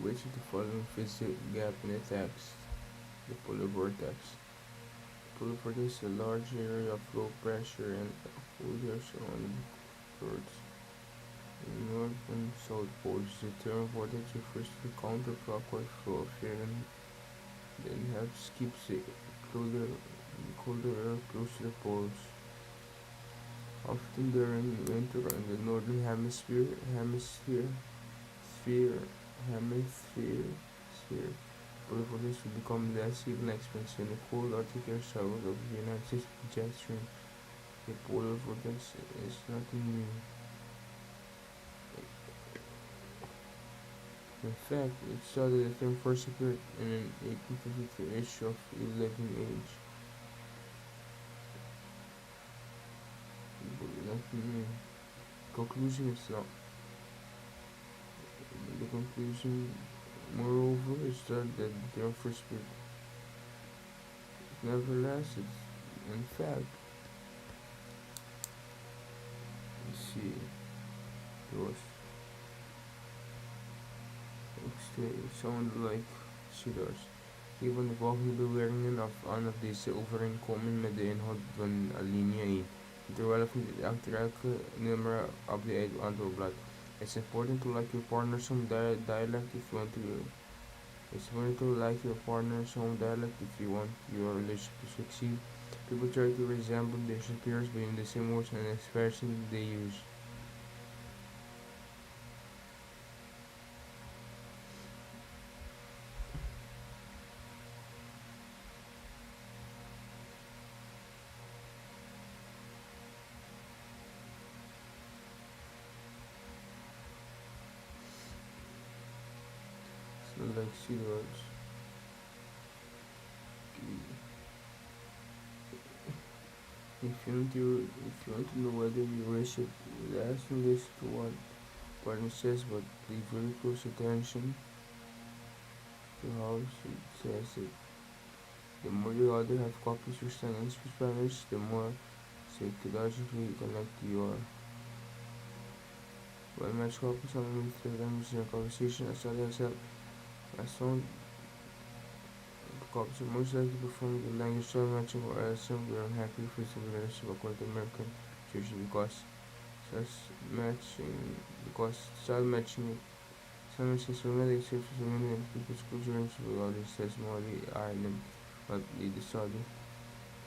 which of the following fits the gap in the text? The polar vortex. The polar vortex is a large area of low pressure and colder surrounding the Earth. In north and south poles, the term vortex refers to the counterclockwise flow of air and then helps keep the colder air close to the poles. Often during winter in the northern sphere, sphere, polar vortex will become less even expensive when the cold Arctic air travels over the United States jet stream. The polar vortex is nothing new. In fact, it started the term first appeared in an 1853 issue of Living Age. But nothing new. Conclusion is not. The conclusion, moreover, is that the term first appeared never lasted. In fact, let's see, it was it sounded like cigars. Ivan volgende beweringen of aan of deze overeenkomen met de inhoud van alinea 1, terwijl van het aantrekkelijke nummer op the antwoordblad. It's important to like your partner's home dialect if you want to. It's important to like your partner's home dialect if you want your relationship to succeed. People try to resemble their superiors by using the same words and expressions they use. So like see the words. If you want to know whether your relationship lasts, listen to what partner says, but pay very close attention to how she says it. The more you other have copies of and speak Spanish, the more psychologically connected you are. When match copies on the language in a conversation, I study myself. I sound copies are most likely to perform the language style matching or else we are unhappy with the relationship according to American Church because style matching is romantic exceptions for many and people's culture and psychology says Molly Ireland but lead the study.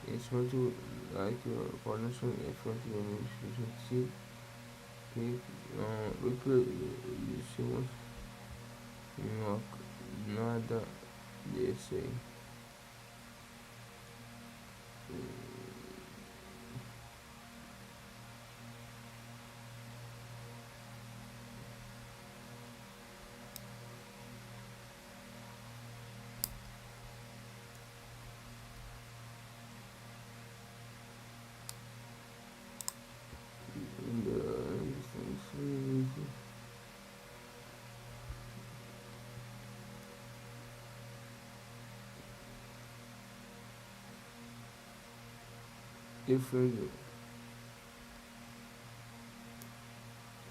It's going to like your partner's one effort when you should see replay you see what New York nada de say. Different.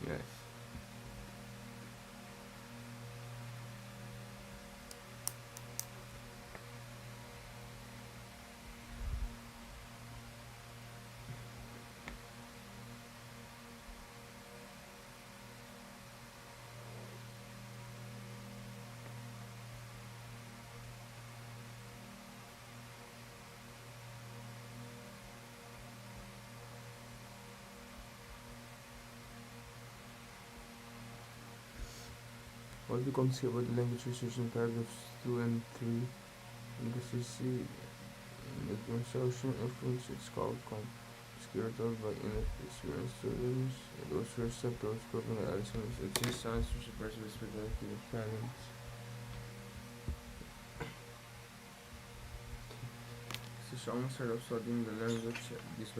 Yes. What we can say about the language research in paragraphs 2 and 3 in the CC the consortium influence its outcome secured by inexperienced students and those who accept those proven Alexander's exist science to suppress respectability of parents. So someone started studying the language this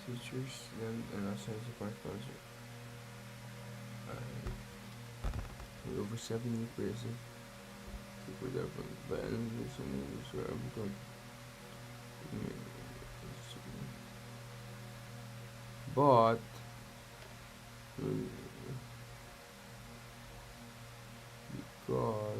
teachers then and outside the project. over 70%. Super different, but English and English are become but mm, because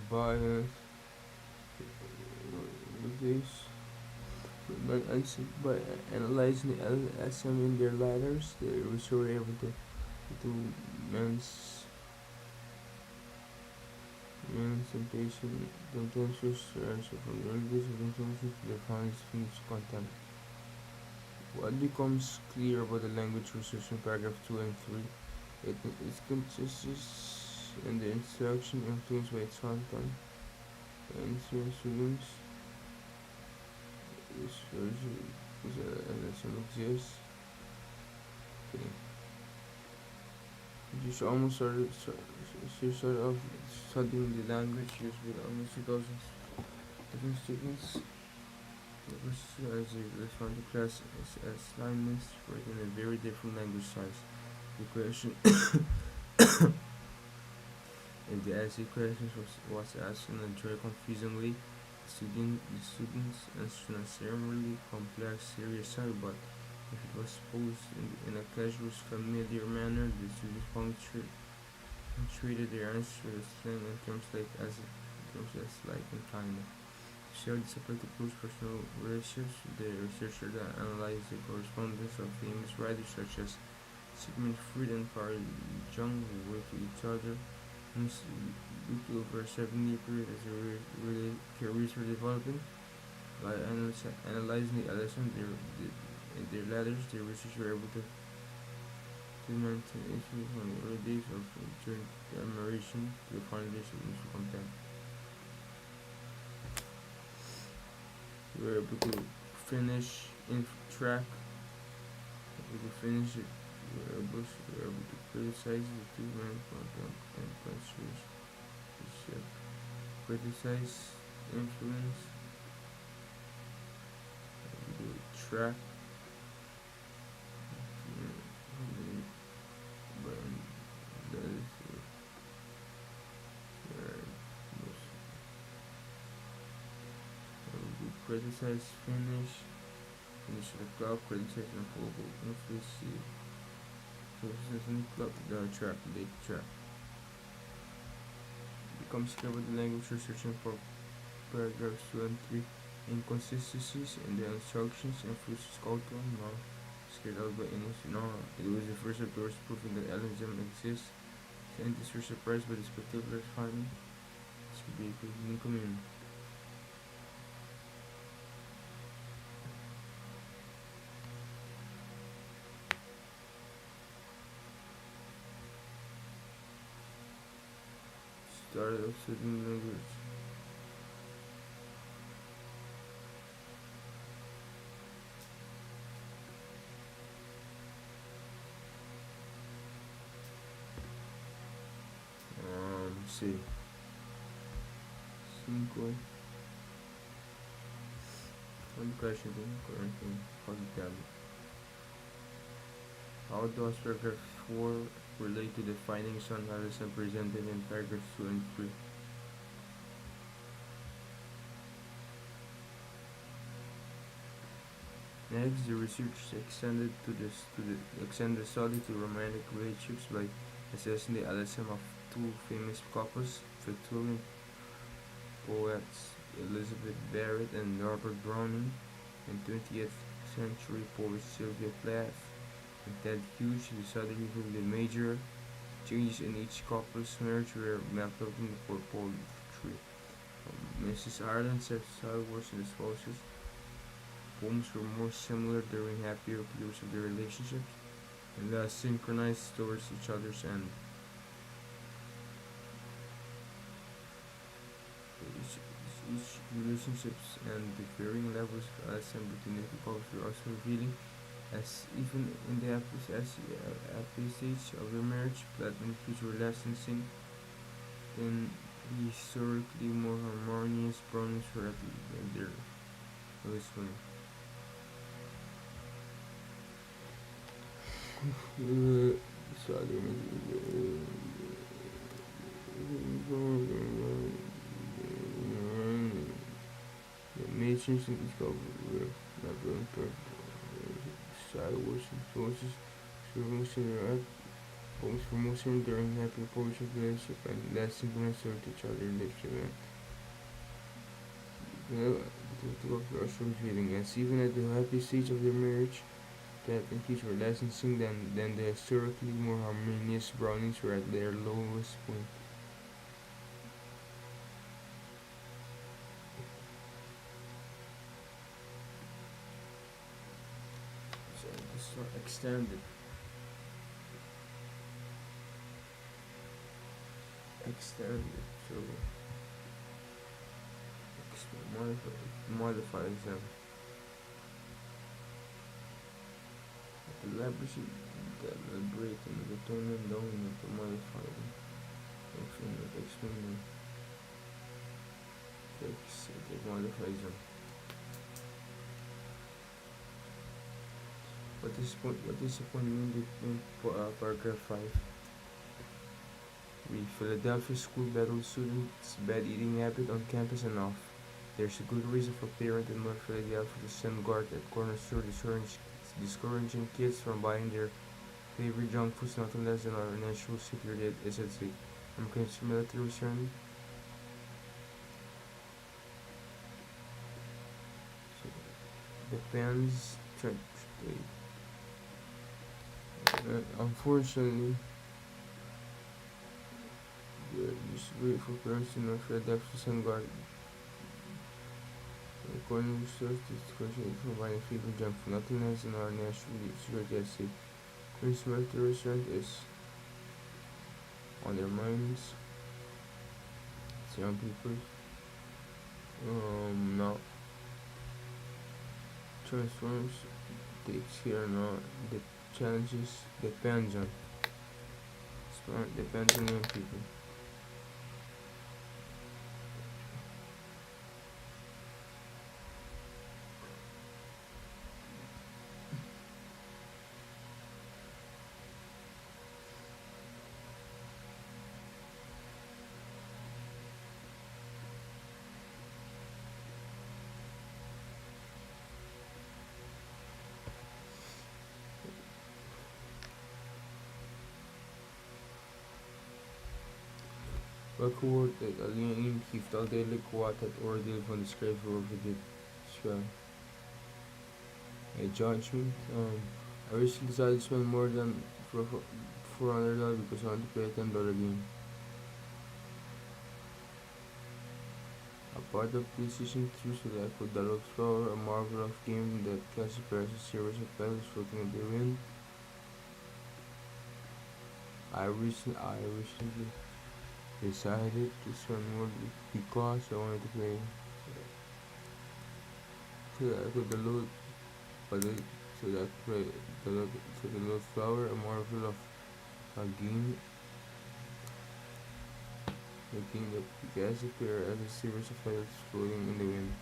bias this by analyzing the LSM in their ladders, the researchers were able to men's emancipation contentious from the English of intelligence to the founding speech content. What becomes clear about the language research in paragraph 2 and 3? It consists in the instruction influenced by its content and students. This version is a exists. Okay. You should almost sort of studying the language used with almost 2,000 different students. As you respond to class as assignments written in a very different language size. The question if the essay questions was asked in a very confusing way, the students answered necessarily complex, serious side, but if it was posed in a casual, familiar manner, the students punctuated their answer with slang and terms as like and kind. To show the separate close personal relationships, the researcher then analyzed the correspondence of famous writers such as Sigmund Freud and Carl Jung who wrote to each other looked over a 7-year period as their careers were developing. By analyzing the LSM in their letters, the researchers were able to maintain issues from the early days of during the admiration to the foundation of musical content. We were able to finish in track. We could finish it. We were able to criticize the two men and constitution. Criticize influence. We do track. But that is we criticize finish the club, criticize and global influence. Criticism club, the trap. Becomes clear with the language researching for paragraphs 2 and 3. Inconsistencies in the instructions influences culture. No, scared out by English. No, it was the first authors proving that LSM exists. Scientists were surprised by this particular finding. This could be a good new community. Started off studying language. Sí. 5. One question currently forgotten. How does paragraph 4 relate to the findings on LSM presented in paragraphs 2 and 3? Next, the research extended the study to romantic relationships by assessing the LSM of two famous couples, Victorian poets Elizabeth Barrett and Robert Browning, and 20th century poet Sylvia Plath and Ted Hughes. The study revealed the major changes in each couple's marriage were mapped out in the poetry. Mrs. Ireland's style was in the spouses. Poems were more similar during happier periods of their relationships and less synchronized towards each other's end. each relationships and the varying levels of attachment between the couples are also revealing, as even in the happy stage of their marriage, Platinum keeps licensing then historically more harmonious problems were at their lowest point. The nations in discovery not going per sideways influences serving similar homes for Muslim during happy approach of relationship and lasting connection with each other in lives event. The also revealing as even at the happy stage of their marriage, that in future licensing than the historically more harmonious Brownings were at their lowest point. So this one extended, so modifies them. Elaborating, deliberating, the tone and dominant to modify them. Function that explain it modifies them. What is the point in paragraph 5? The Philadelphia school battled students' bad eating habit on campus and off. There's a good reason for parents in North Philadelphia to send guard at corner store discouraging kids from buying their favorite junk foods not less than our national security is at stake. American military return. So depends. Unfortunately, this grateful person of Philadelphia send guard according to research, this question is providing favorite junk food nothing less than our national security at stake. Prince military return is on their minds. It's young people. Now transforms takes care now. The challenges depends on young people. Welke het alleen ingeeft al duidelijk wat het oordeel van de schrijver over dit spel. A judgment. I recently decided to spend more than $400 because I want to play a $10 game. A part of PlayStation 2 so that I could download Flower, a marvel of game that classifies a series of battles floating in the wind. I recently decided to spend more because I wanted to play. So that I could download, so that I could download Flower, a marvel of a game. Making the gas appear as a series of battles floating in the wind.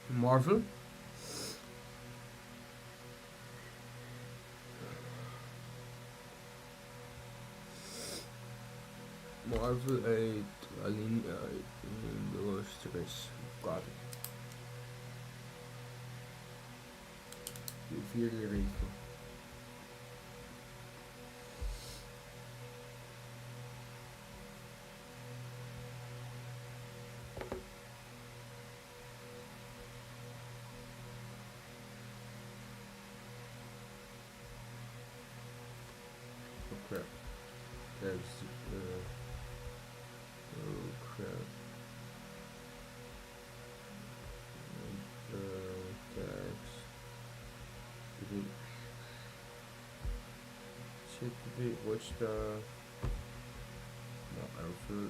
Marvel. Marvel uit alleen door stress. Got it. De vierde regel. Oh crap. That's oh crap. shit today. Watch the. No, I don't feel.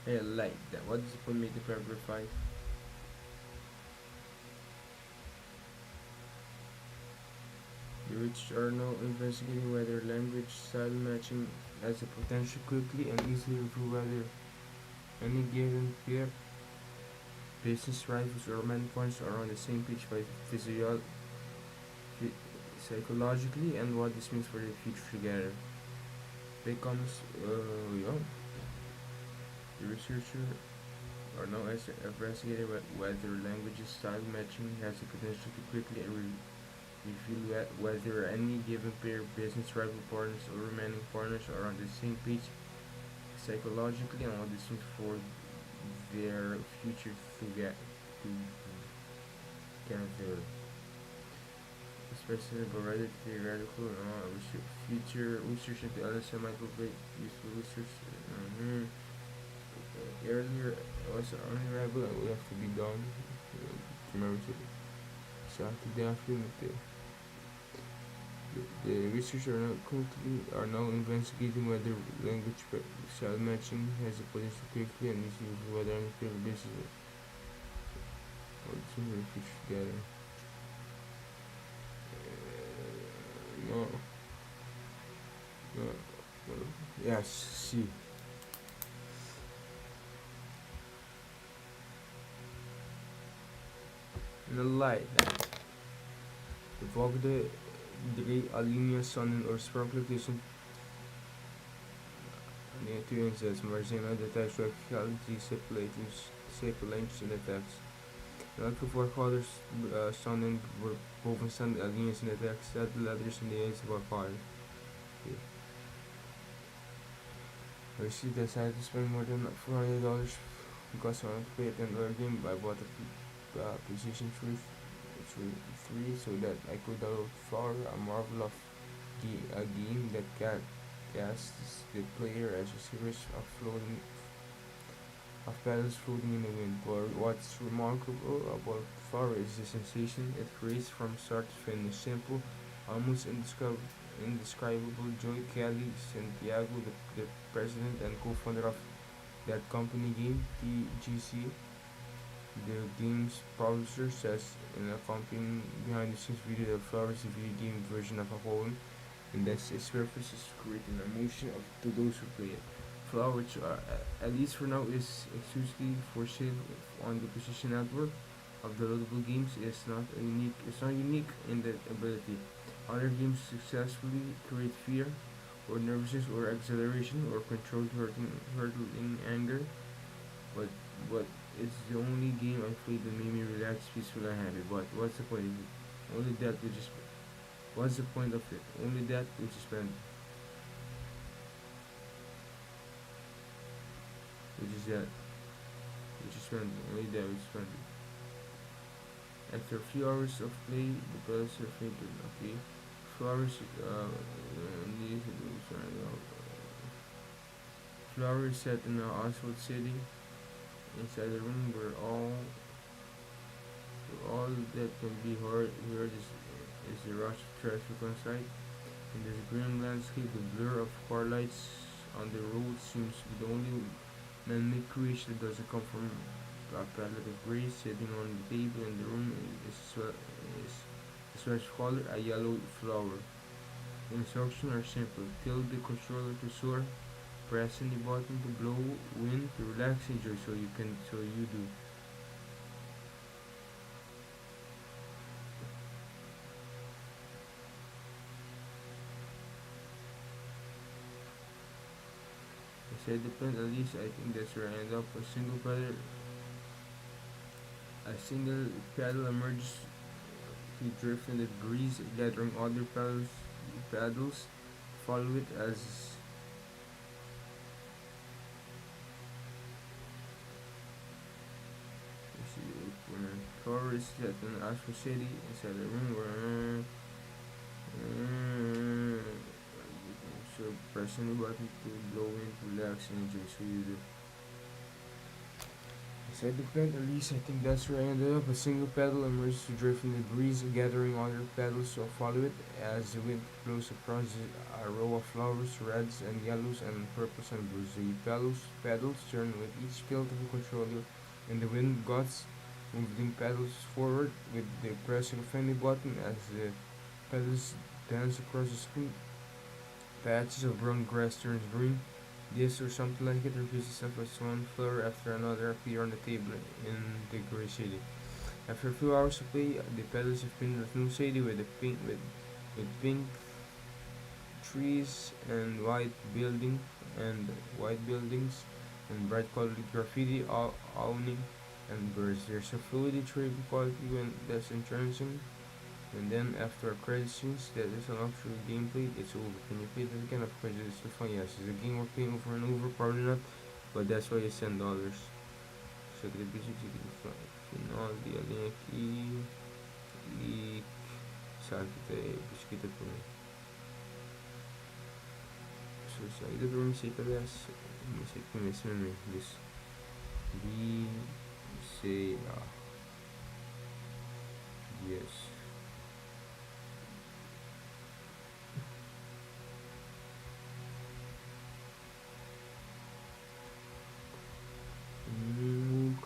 I like that. What does it put me to paragraph 5? The rich are now investigating whether language style matching has the potential quickly and easily reveal whether any given pair, business rivals, or romantic partners are on the same page by psychologically and what this means for the future together. Becomes, yeah, the researcher are now investigating whether language style matching has the potential to quickly reveal whether any given pair, business rival partners, or romantic partners are on the same page psychologically and what this means for their future together. Especially provided theoretical future research into LSM microwave useful research. Earlier was unreliable and would have to be done. Remember to the afternoon. The researchers are now investigating whether language style matching has the potential to quickly and easily whether any pair basis or similar future together. No, no, no. Yes, see. In a light, de volgende 3 alinea's oorspronkelijk tussen 1962, maar zijn aan de types separators in de tekst. In elke voorgaande standen bovenstaande alinea's in de tekst, zet de letters in de eerste voorgaande. Okay. We see that I had to spend more than $400 because I wanted to play it in another game. I bought a PlayStation 3 so that I could download Flower, a marvel of a game that casts the player as a series of petals floating in the wind. But what's remarkable about Flower is the sensation it creates from start to finish. Simple, almost indescribable joy. Kelly Santiago, the president and co-founder of that company Game TGC, the game's publisher, says in a accompanying behind-the-scenes video that Flower is a video game version of a poem, and that its purpose is to create an emotion to those who play it. Flower, which at least for now is exclusively for sale on the PlayStation Network of downloadable games, is not unique. It's not unique in that ability. Other games successfully create fear, or nervousness, or exhilaration, or controlled hurtling anger, but it's the only game I played that made me relax, peaceful, and happy. But what's the point of it? Only that which is. What's the point of it? Only that which is spent. Which is that. Which is spent. Only that which is spent. After a few hours of play, the players are fainted. Okay. Flowers. Flower is set in an asphalt city. Inside the room where all that can be heard is the rush of traffic on site. In this grim landscape, the blur of car lights on the road seems to be the only man-made creation that doesn't come from a palette of gray sitting on the table in the room is a swatch color, a yellow flower. The instructions are simple. Tell the controller to soar, pressing the button to blow wind, to relax, enjoy, so you do. I said depend at least I think that's where I end up. A single paddle emerges to drift in the breeze, gathering other paddles follow it as Flower is set in Ashford City inside the room where so pressing the button to blow in, relax and enjoy, so you do. Inside the plant, at least I think that's where I ended up. A single pedal emerges to drift in the breeze, gathering other pedals to follow it as the wind blows across a row of flowers, reds and yellows and purples and blues. The pedals turn with each tilt of the controller, and the wind gusts, moving pedals forward with the pressing of any button as the pedals dance across the screen. Patches of brown grass turns green. This or something like it repeats itself as one flower after another appear on the table in the grey city. After a few hours of play, the petals have been with new city with pink trees and white buildings and bright colored graffiti awning and birds. There's a fluidity trading quality when that's entrancing. And then after a credit scenes that is unlocked through gameplay, it's over. Can you play that again? Of course it's still fun. Yes, it's a game we're playing over and over, probably not. But that's why you send dollars. So the basic final dia aqui e sabe que escrita por mim. So saída para mim sei para essa, não sei como é esse nome. This B C A yes.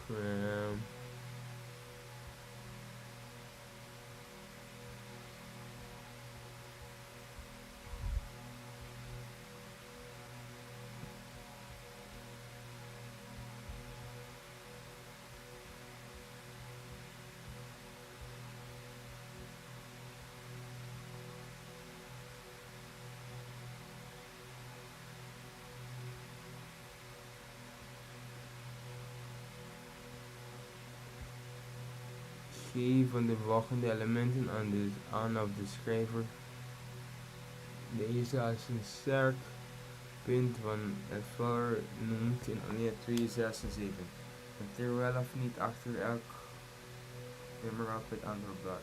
Cram. Geen van de volgende elementen aan of de schrijver. Deze als een sterk punt van het flower noemt in alinea 2, 6 en 7. Terwijl of niet achter elk nummer op het andere blad.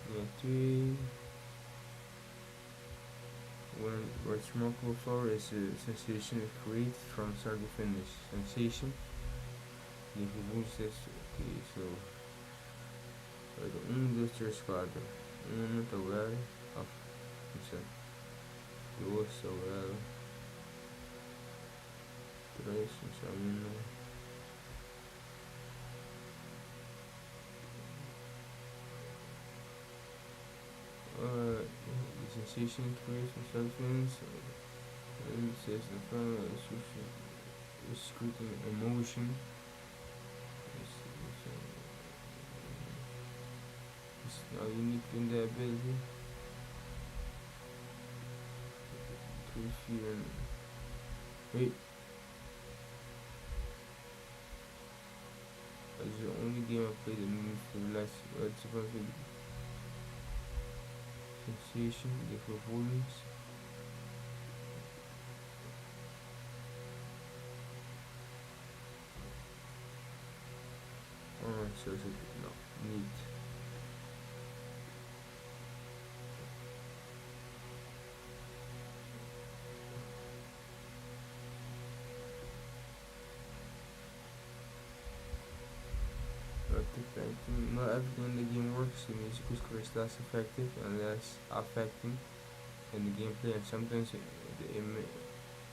Ja, 2. What's remarkable for is the sensation it creates from start to finish. Sensation. Die gevoelens is oké, zo. De 1, 2, 3, 4. 1, tawel. Af. Isa. 2, tawel. 3, isa. 1. The sensation creates from start to finish. It says the final is creating emotion. It's now unique in the ability to feel. Wait. It's the only game I played that made me feel less. It's supposed to be sensation, the gevoelens. Oh, zo is het nog niet. Not everything in the game works. The music is correct, less effective and less affecting in the gameplay, and sometimes the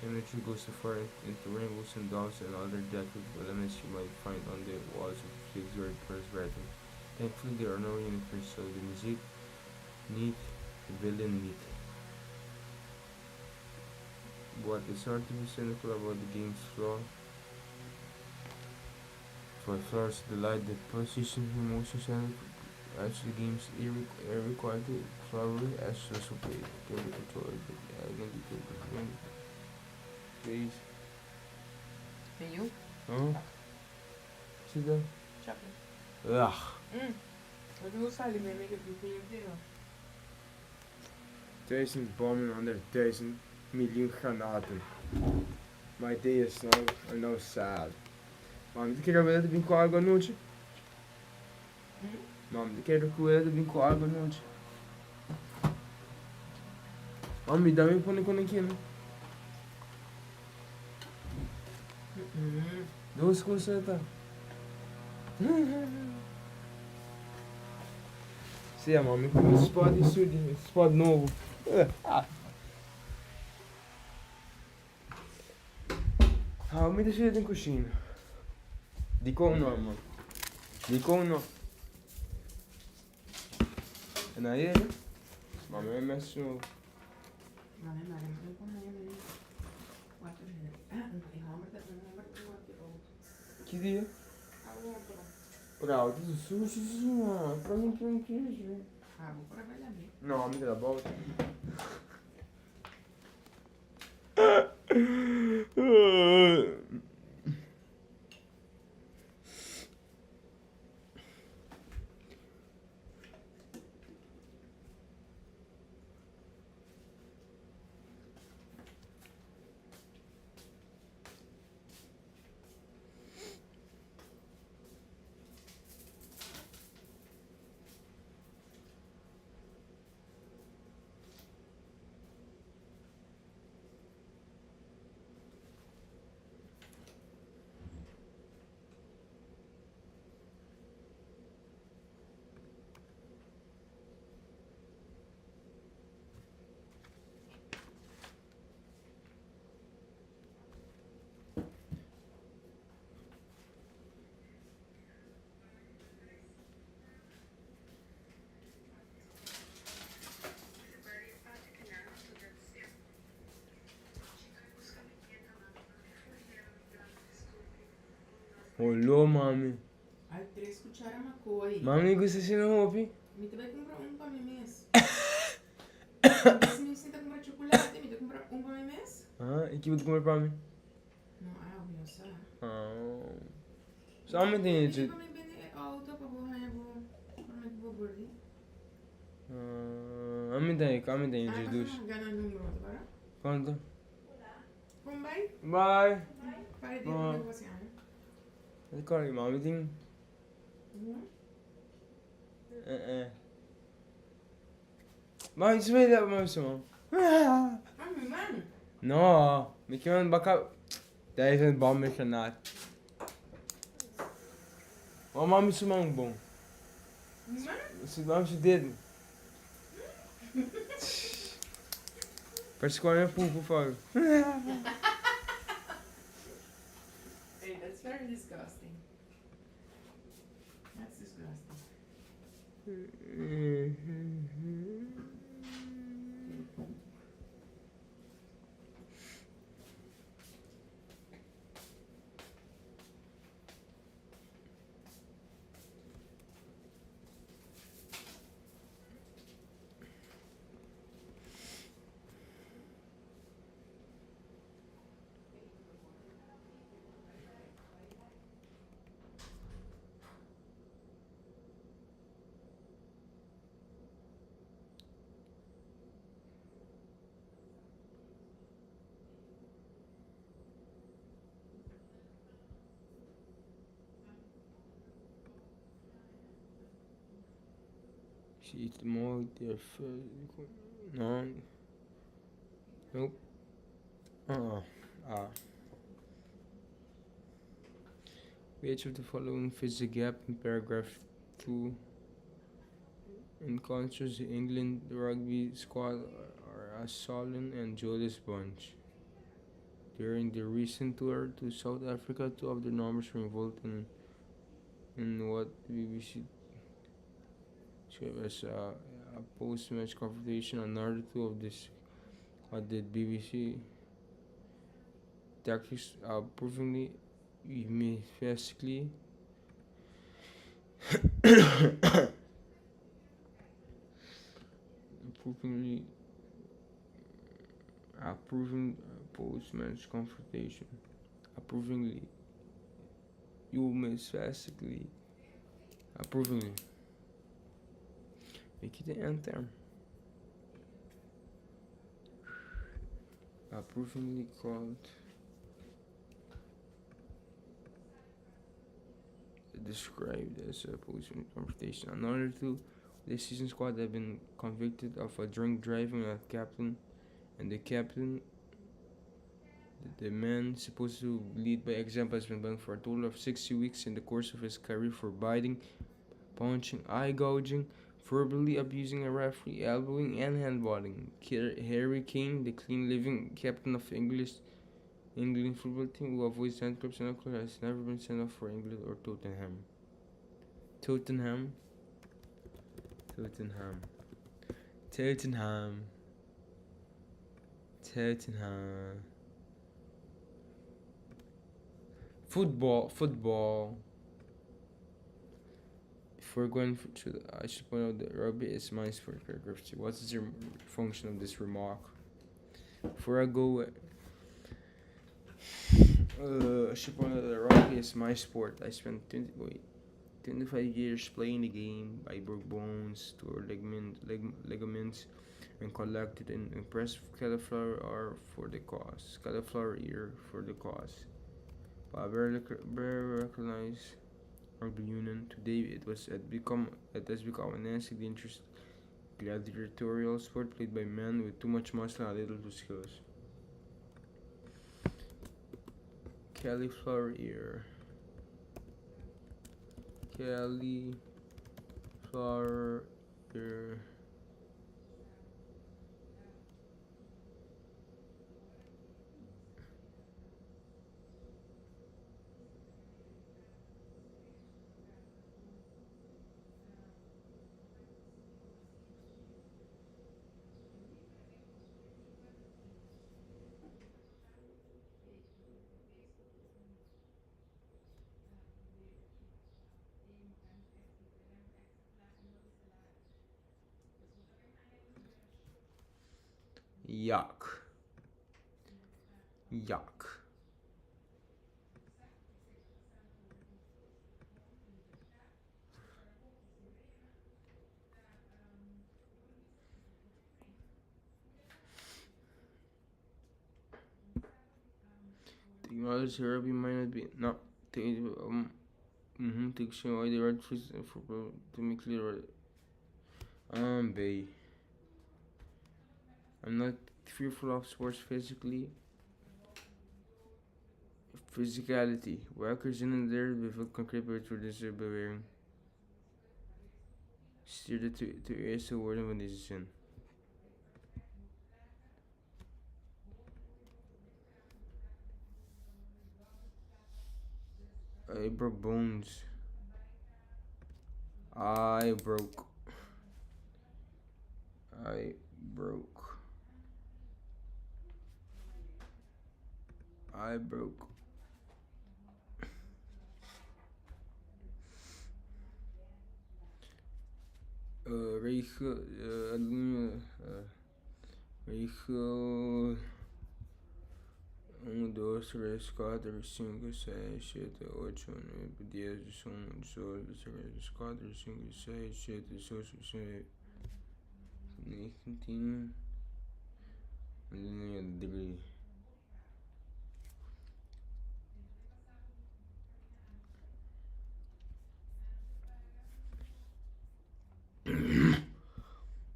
imagery goes too far into rainbows and dogs and other decorative elements you might find on the walls of figs or birds writing. Thankfully, there are no unicorns, so the music neat, the villain neat. But it's hard to be cynical about the game's flaw. For flowers to delight the position emotions and as the game's air quality flower as also play can be controlled but again the please. And you? Oh? See that? Chocolate. Ugh. Wat wil zij ermee? Ik heb niet meer. 1000 bommen onder 1000 miljoen granaten. My day is now sad. Mom, tu quer ver vir com água à noite? Mom, tu quer que eu vim com água à noite? Mami, dá-me pôr aqui, né? Duas consertas. Sim, mami, come spot estúdio, spot novo. Ah, me deixa in cucina. Dico no, mano. Dico no. E na ieri? Mamma mi ha messo... Vale, vale, maar ik kom naar je mee. Wat is het? Ik hamer dat mijn nummer toe op je oog. Che dia? Allora. Bravo, tu su, ma prendi un chiuso. Ah, vou para velha mesmo. No, mi dà la botta. Olô, mami. Ai, 3 cucharas macoy. Mami, gusta se não ouve? Me te vai comprar para mim mês. Se me senta comprar chocolate, me te comprar para mim mês? Ah, e que vou comer pra mim? Não, eu sei. Ah. Só me tem Me isso. para mim vender auto para vou gordi. Ah, me tem Ah, Jesus. mas gana número, tá? Quanto? Como vai? Bye. Para de negociar. Ricordi, mami, tem... Ma sveglia, ma insomma. Mami, man. No, mi chiamano bacca... Dai, sei bombe scenate. Ma mami su man bom. Man? Se mami su dedo. Per scuola pupo fuori. Hey, that's very disgusting. That's disgusting. She's more their no. Nope. Ah. Which of the following fills the gap in paragraph 2? In contrast, the England rugby squad are a Solon and Julius Bunch. During the recent tour to South Africa, two of their numbers were involved in what BBC described as a post-match confrontation. Another two of this what did BBC tactics provingly euphemistically approving post-match confrontation. Approvingly euphemistically approvingly. Make it the end term. Approvingly called described as a post-match confrontation. Another two this season squad have been convicted of a drink driving at Captain And the captain, the man supposed to lead by example, has been banned for a total of 60 weeks in the course of his career for biting, punching, eye gouging, verbally abusing a referee, elbowing, and handballing. Harry Kane, the clean living captain of England football team who avoids handcuffs and alcohol, has never been sent off for England or Tottenham. Tottenham. Tottenham. Tottenham. Tottenham. Football. Before going through, I should point out that rugby is my sport. Paragraph 2. What is the function of this remark? Before I go, I should point out that rugby is my sport. I spent 25 years playing the game. I broke bones, tore ligaments, and collected an impressive cauliflower ear for the cause. But I barely recognize rugby union. Today it has become a nasty, dangerous gladiatorial sport played by men with too much muscle and little to skills. Cauliflower ear. Cauliflower ear. Yuck. Technology therapy might not be not takes away the red foods and football to make clear. Bay. I'm not fearful of sports physicality. Workers in and there with contribute to this bearing. Steered to eerste woorden van deze zin. I broke bones. I broke. Regel 1, 2, 3, 4, 5, 6, 7, 8, 9, 10, 11, 12, 13, 14, 15, 16, 17, 18, 19, 3.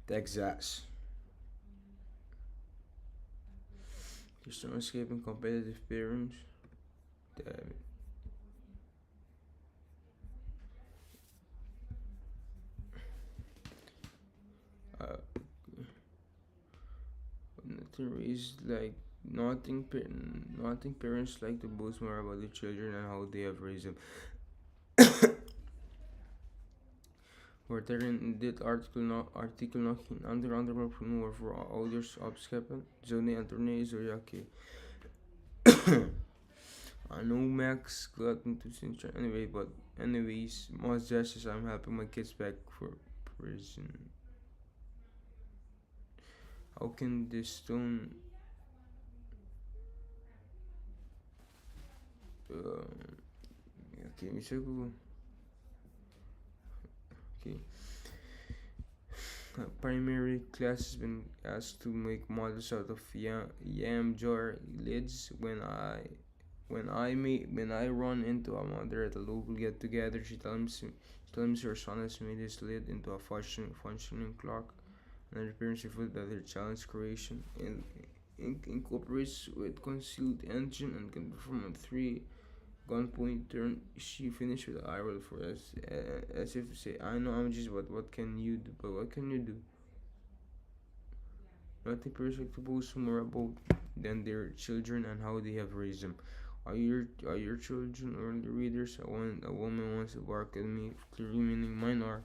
Texas. There's no escaping competitive parents. Damn it. Nothing parents like to boast more about their children and how they have raised them. Wordt er in dit artikel nog geen ander onderwerp genoemd voor ouders opscheppen? Zo nee, Antonie is ja, oké. I know Max got into syndrome anyway, but anyways, most justice, I'm helping my kids back for prison. How can this stone okay, me go. Okay. Primary class has been asked to make models out of yam jar lids. When I run into a mother at a local get together, she tells me her son has made his lid into a functioning clock. Another parents revealed that her child's creation incorporates with concealed engine and can perform a 3 gunpoint turn. She finished with eye roll for us, as if to say, "I know I'm just, but what can you do? But what can you do?" Nothing perfect to boast more about than their children and how they have raised them. Are your children early readers? A woman once barked at me, clearly meaning mine are.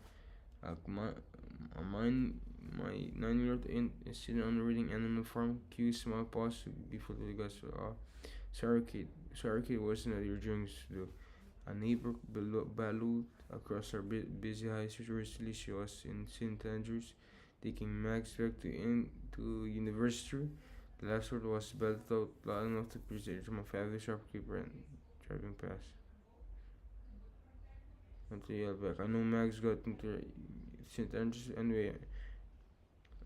My 9-year-old is sitting on the reading Animal Farm. Cue small pause before the guys. Sorry, kid. Sorry, kid. Wasn't at your drinks though. A neighbor bellowed across our busy high street. Recently, she was in St. Andrews, taking Max back to university. The last word was belted out loud enough to pierce the ear of my family shopkeeper and driving past. Want to yell back. I know Max got into St. Andrews anyway.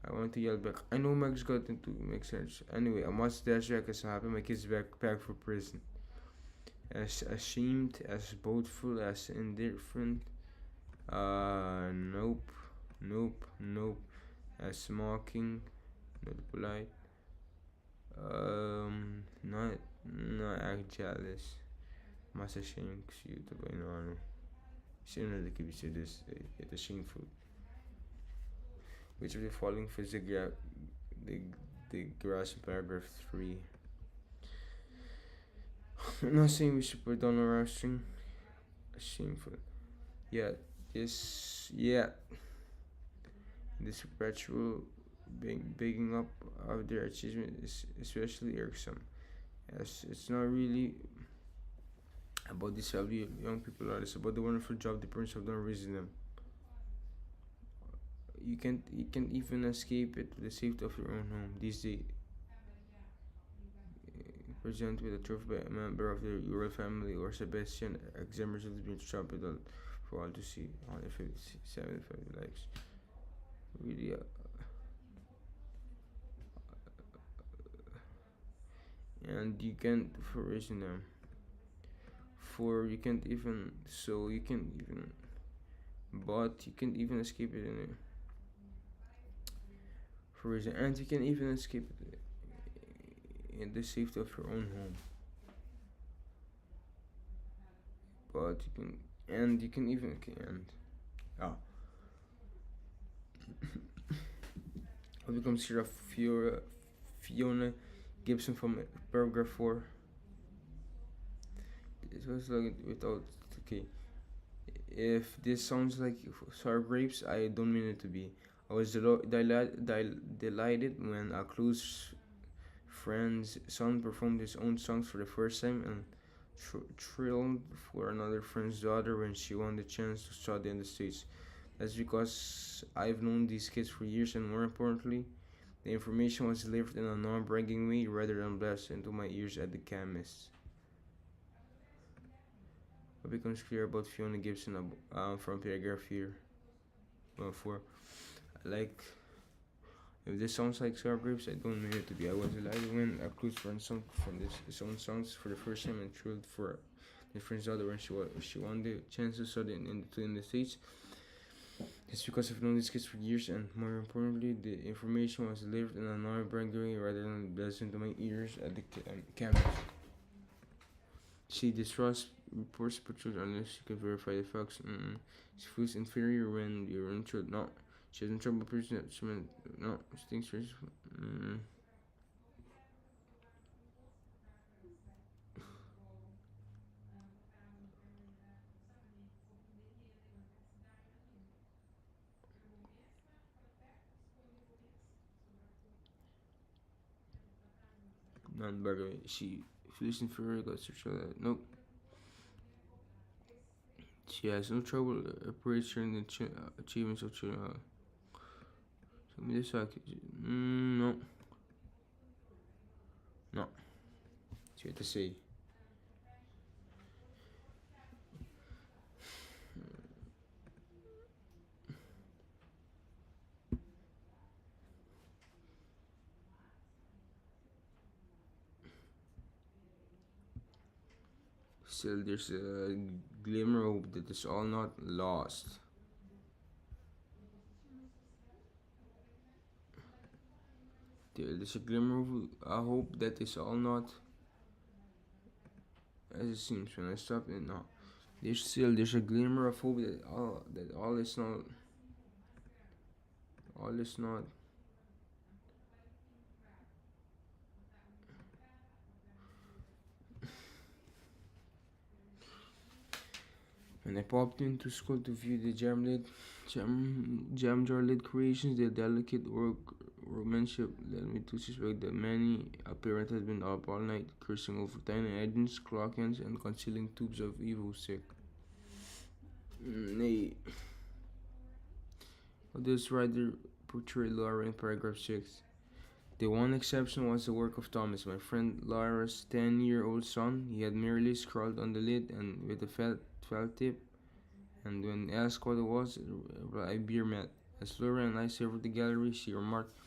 I want to yell back. I know Max got into make sense. Anyway, I must dash back as I happen my kid's back for prison. As ashamed, as boastful, as indifferent. Nope, nope. As mocking, not polite. Not act jealous. Mas ashamed que eu também não. Sino daqui bicho this it is shameful. Which of the following fits the grass in paragraph 3? I'm not saying we should put down our string. Shameful. Yeah, this perpetual bigging up of their achievement is especially irksome, as it's not really about these lovely young people are. It's about the wonderful job the parents have done raising them. You can't even escape it with the safety of your own home these days. Present with a trophy by a member of the royal family or Sebastian examiners of the being trampled for all to see. 175 likes. Really, and you can't for raising them. For you can't even but you can't even escape it for reason, and you can even escape it in the safety of your own home. But you can even ah. What becomes here of Fiona Gibson from paragraph 4? It was like without okay. If this sounds like sour grapes, I don't mean it to be. I was delighted when a close friend's son performed his own songs for the first time, and thrilled for another friend's daughter when she won the chance to study in the States. That's because I've known these kids for years, and more importantly, the information was delivered in a non-bragging way rather than blast into my ears at the chemist. What becomes clear about Fiona Gibson from paragraph here? 4. Like, if this sounds like sour grapes, I don't mean it to be. I was delighted when a close friend sung from his own songs for the first time and thrilled for the friend's daughter when she won the chance to study in the States. It's because I've known these kids for years, and more importantly, the information was delivered in a non-bragging way rather than blast into my ears at the campus. She distrusts reports pictures unless she can verify the facts. She feels inferior when you're in trouble. No, she has in trouble person that she meant no stinks. None, by the way, she feels inferior because her nope. She has no trouble appreciating the achievements of children. Tell me this, no. She had to say. Still, there's a glimmer of hope that it's all not lost. There's a glimmer of a hope that is all not as it seems when I stop it now. There's a glimmer of hope that all is not. When I popped into school to view the jam jar lid creations, their delicate workmanship led me to suspect that many a parent had been up all night, cursing over tiny engines, clock ends, and concealing tubes of evil sick. Nay, this writer portrayed Laura in paragraph 6. The one exception was the work of Thomas, my friend Laura's 10-year-old son. He had merely scrawled on the lid and with a felt tip, and when asked what it was, a beer mat. As Laura and I surveyed the gallery, she remarked,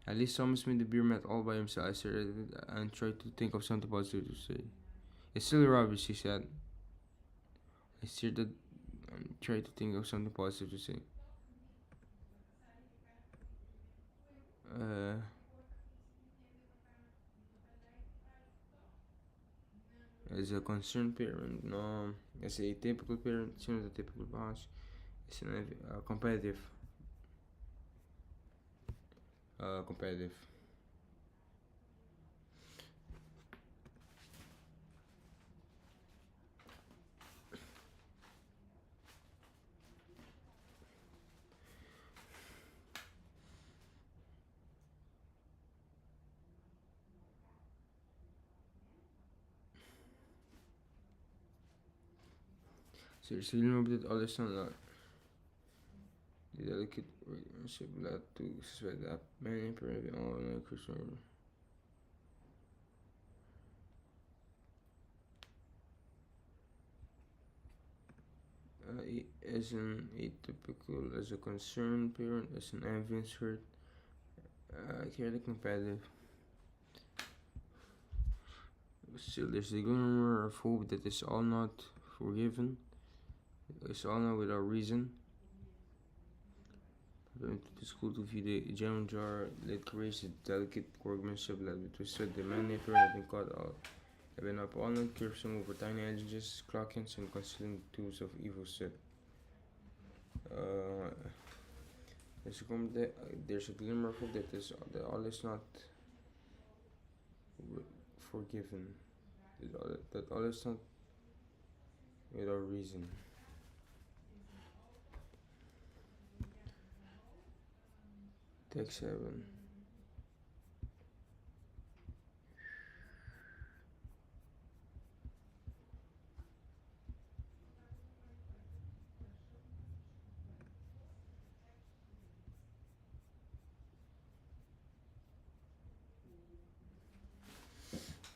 "At least Thomas made the beer mat all by himself." I stared at it and tried to think of something positive to say. "It's still rubbish," she said. I stared at and tried to think of something positive to say. As a concerned parent, no. As a typical parent, it's not a typical boss. It's competitive. Competitive. Seriously, remember that all is not lot. The delicate relationship led to suspect that many parents all in a Christian. As an atypical, as a concerned parent, as an envious hurt, clearly competitive. Still, there's a glimmer of hope that is all not forgiven. It's all not without reason. I went to the school to view the jam jar lid creation, delicate workmanship led me to sweat. The many parents had been caught out. I've been up all night cursing over tiny edges, clock ends, and concealing tubes of evil sick. There's a glimmer of hope that all is not forgiven. That all is not without reason. Text 7.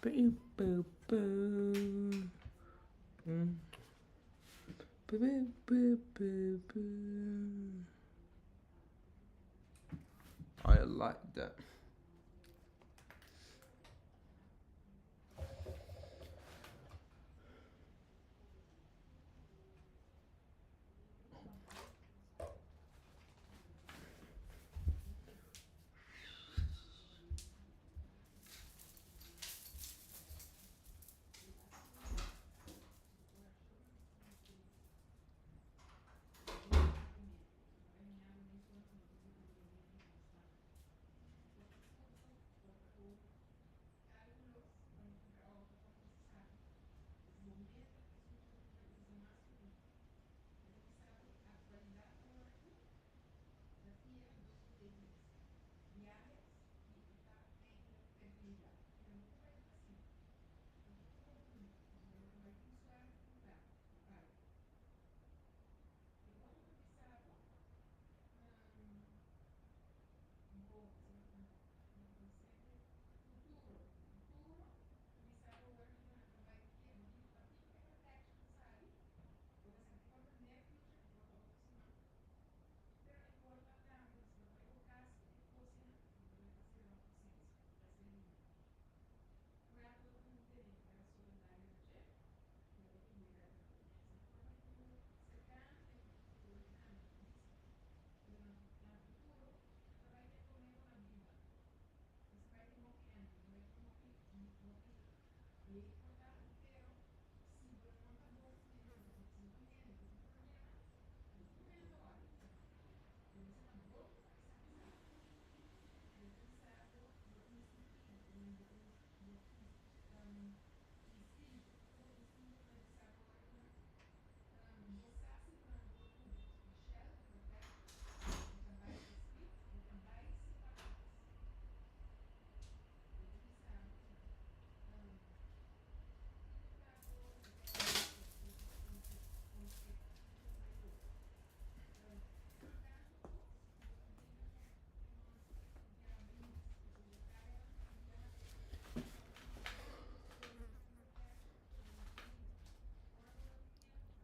Boo, boo, boo. Boo, boo, boo, boo, boo. I like that.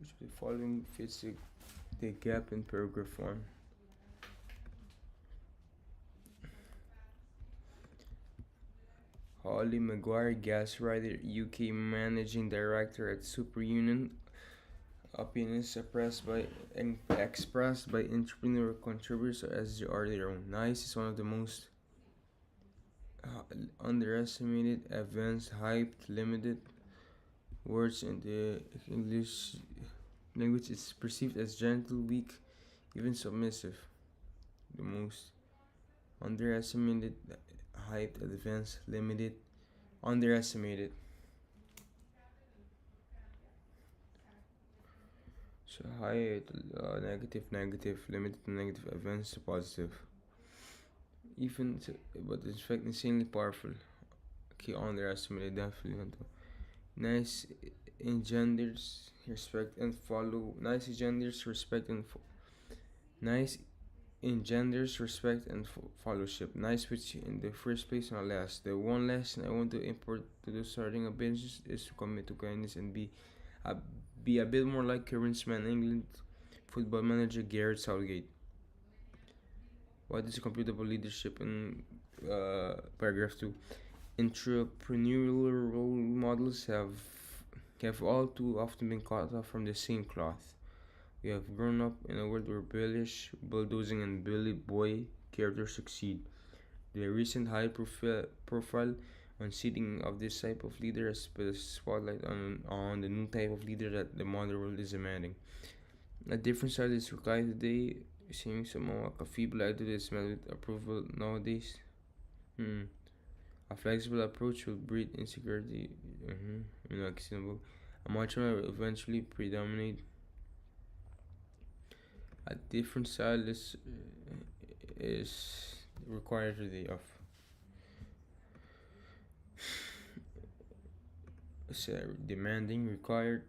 Which of the following fits the gap in paragraph 1? Holly Maguire, ghostwriter, UK managing director at Superunion. Opinions expressed by entrepreneur contributors as they are their own. Nice is one of the most underestimated, advanced, hyped, limited words in the English language. It's perceived as gentle, weak, even submissive. The most underestimated, hyped, advanced, limited, underestimated. So high, negative, negative, limited, negative, advanced, positive. Even, but in fact, insanely powerful. Okay, underestimated, definitely. Nice engenders respect and follow. Nice engenders respect and fellowship. Nice, which in the first place and last. The one lesson I want to import to the starting a business is to commit to kindness and be a bit more like current man England football manager Gareth Southgate. What is computable leadership in paragraph 2? Entrepreneurial role models have all too often been cut off from the same cloth. We have grown up in a world where Billish, bulldozing, and Billy Boy characters succeed. The recent high profile unseating of this type of leader has put a spotlight on the new type of leader that the modern world is demanding. A different style is required today, seeing somehow like a feeble attitude is met with approval nowadays. A flexible approach will breed insecurity. Actionable. A macho man will eventually predominate. A different style is required today of demanding, required.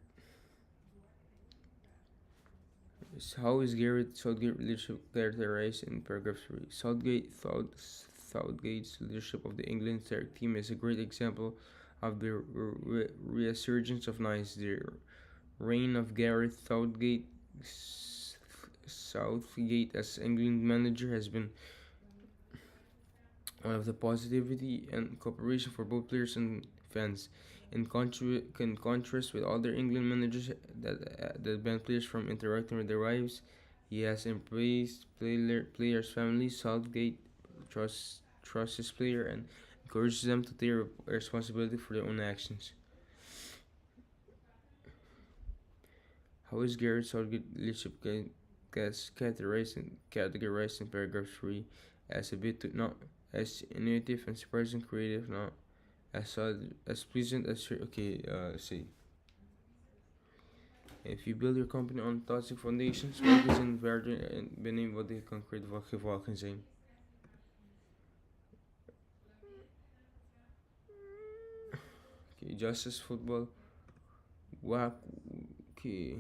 How is Gareth Southgate leadership characterized in paragraph 3? Southgate's leadership of the England team is a great example of the resurgence of nice. The reign of Gareth Southgate as England manager has been one of the positivity and cooperation for both players and fans. In contrast with other England managers that ban players from interacting with their wives, he has embraced players' families. Southgate trusts his player and encourages them to take responsibility for their own actions. How is Gareth Southgate leadership categorized in paragraph 3 as a bit not as innovative and surprising creative, not as pleasant as your see. If you build your company on toxic foundations, work is inverted and beneath what they concrete walking zijn. Okay, justice football. Okay.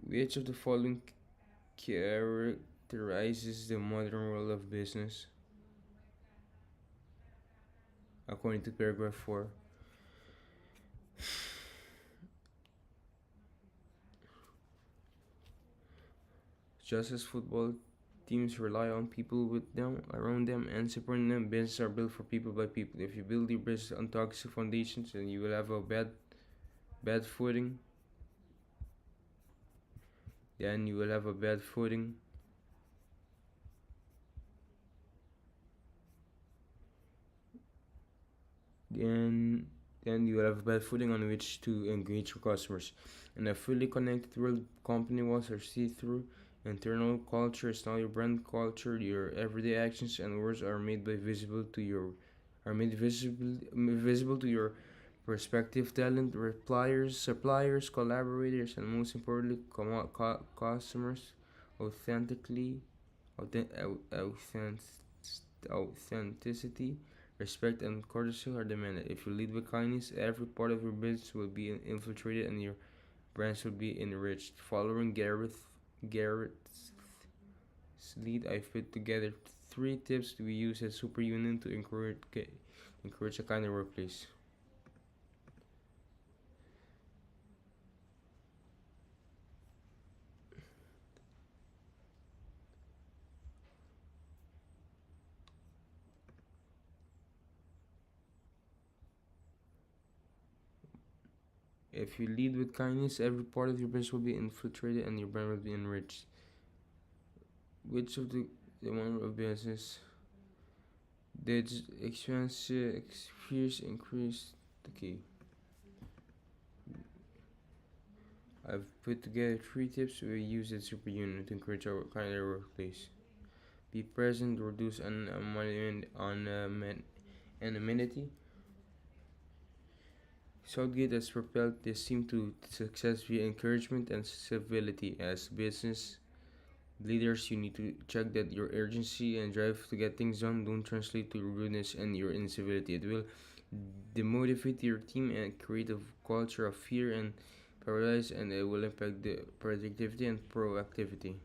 Which of the following characterizes the modern world of business? According to paragraph 4. Just as football teams rely on people with them around them and supporting them, businesses are built for people by people. If you build your business on toxic foundations, then you will have a bad footing. Then you will have a bad footing. Then you will have a bad footing on which to engage your customers. In a fully connected world, company walls are see-through. Internal culture is now your brand culture. Your everyday actions and words are made visible to your prospective talent, suppliers, collaborators, and most importantly, customers. Authenticity, respect, and courtesy are demanded. If you lead with kindness, every part of your business will be infiltrated and your brands will be enriched. Following Gareth's lead, I've put together 3 tips to be used at Superunion to encourage a kinder workplace. If you lead with kindness, every part of your business will be infiltrated and your brand will be enriched. Which of the one of business did expense increase the key? I've put together 3 tips we use at Super Union to encourage our kinder workplace. Be present, reduce anonymity. Southgate has propelled this team to success via encouragement and civility. As business leaders, you need to check that your urgency and drive to get things done don't translate to rudeness and your incivility. It will demotivate your team and create a culture of fear and paralysis, and it will impact the productivity and proactivity.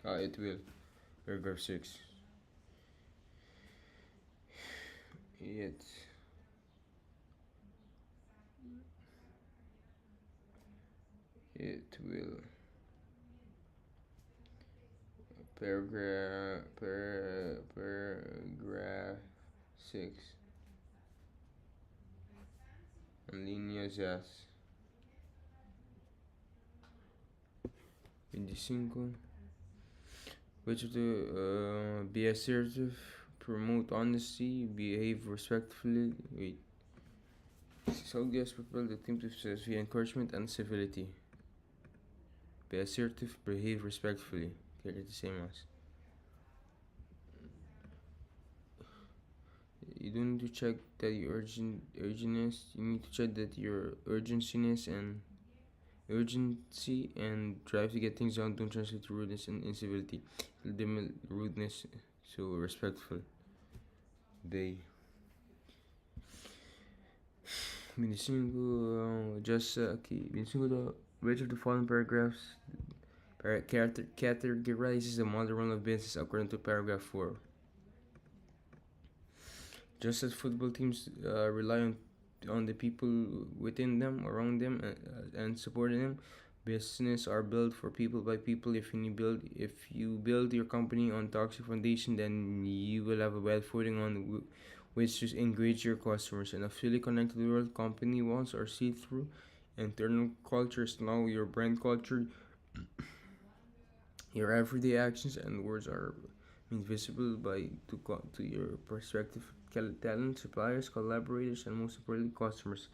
It will. Paragraph 6. It it will. Paragraph 6. Líneas as 25. Which of the be assertive, promote honesty, behave respectfully. Wait. Soldiers propel the team to success via encouragement and civility. Be assertive, behave respectfully. Okay, it's the same as. You don't need to check that your urgentness. You need to check that your urgency and drive to get things done don't translate to rudeness and incivility. Limit rudeness, so respectful. They. 25 just aqui 25 the which of the following paragraphs categorizes the modern role of business according to paragraph 4. Just as football teams rely on the people within them, around them, and supporting them, business are built for people by people. If you build your company on toxic foundation, then you will have a bad footing on which to engage your customers. And a fully connected world, company walls are see-through. Internal culture is now your brand culture. Your everyday actions and words are made visible to your prospective talent, suppliers, collaborators, and most importantly, customers.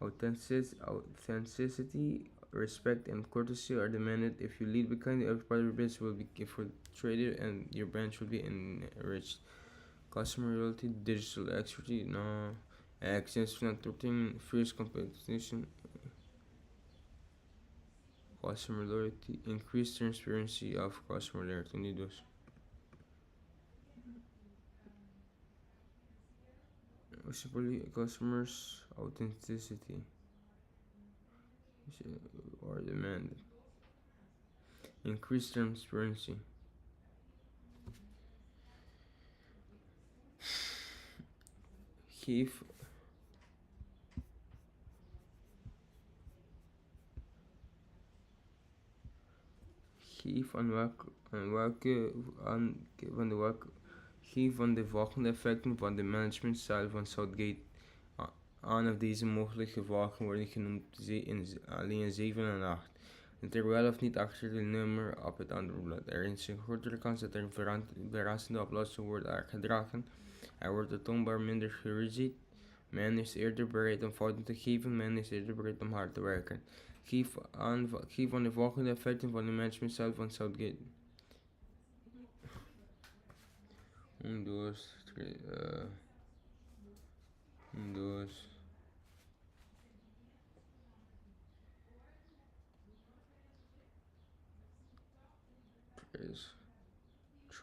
Authenticity, respect, and courtesy are demanded. If you lead with kindness, every part of your business will be infiltrated, and your brand should be enriched. Customer loyalty, digital expertise, no access to networking, fierce competition. Customer loyalty, increased transparency of customer loyalty. Unidos. Simply customers authenticity are demanded. Increased transparency. Keep Geef van de volgende effecten van de managementstijl van Southgate aan. Of deze mogelijke gevolgen worden genoemd in alleen 7 en 8. En terwijl of niet achter de nummer op het andere blad. Er is een grotere kans dat er een verrassende oplossing wordt aangedragen. Er wordt toonbaar minder gerigid. Men is eerder bereid om fouten te geven. Men is eerder bereid om hard te werken. Geef aan de volgende effecten van de managementstijl van Southgate. 1, 2, 3, 1, 2,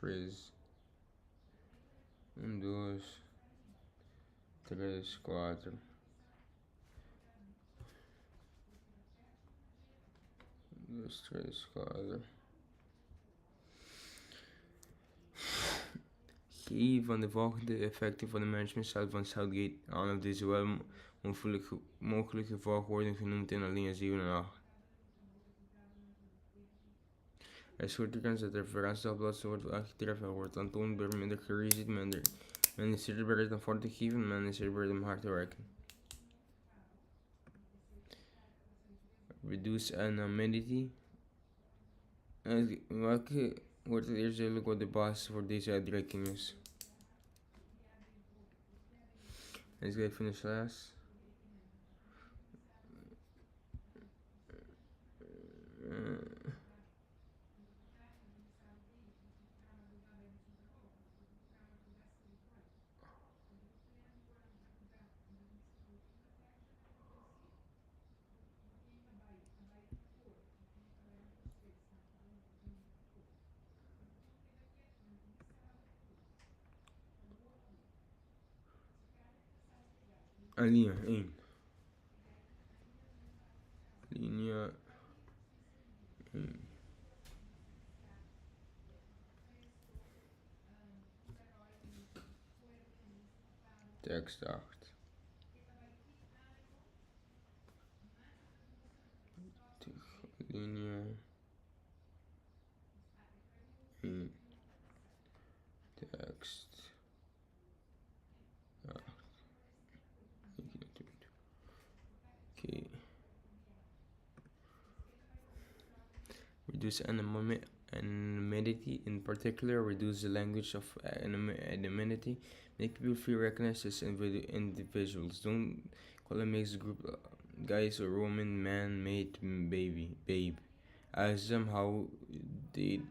3, 1, 2, 3, 4. 1, 2, 3, 4. Geef van de volgende effecten van de managementstijl van Southgate aan. Of deze wel mogelijke gevolgen worden genoemd in alinea 7 en 8. Hij is goed gekend dat referentie op dat wordt aangetroffen en wordt aantoonbaar minder gerezen, men is zeer bereid om voor te geven, men is zeer bereid om hard te werken. Reduce anonymity. Welke wordt het eerst duidelijk wat de basis voor deze uitdrukking is? Let's go finish last. Alinea 1. Alinea 1. Tekst 8. Alinea 1. Tekst 8. Okay. Reduce anonymity, in particular, reduce the language of anonymity. Make people feel recognized as individuals. Don't call a mixed group guys or woman, man, mate, babe. Ask them how they'd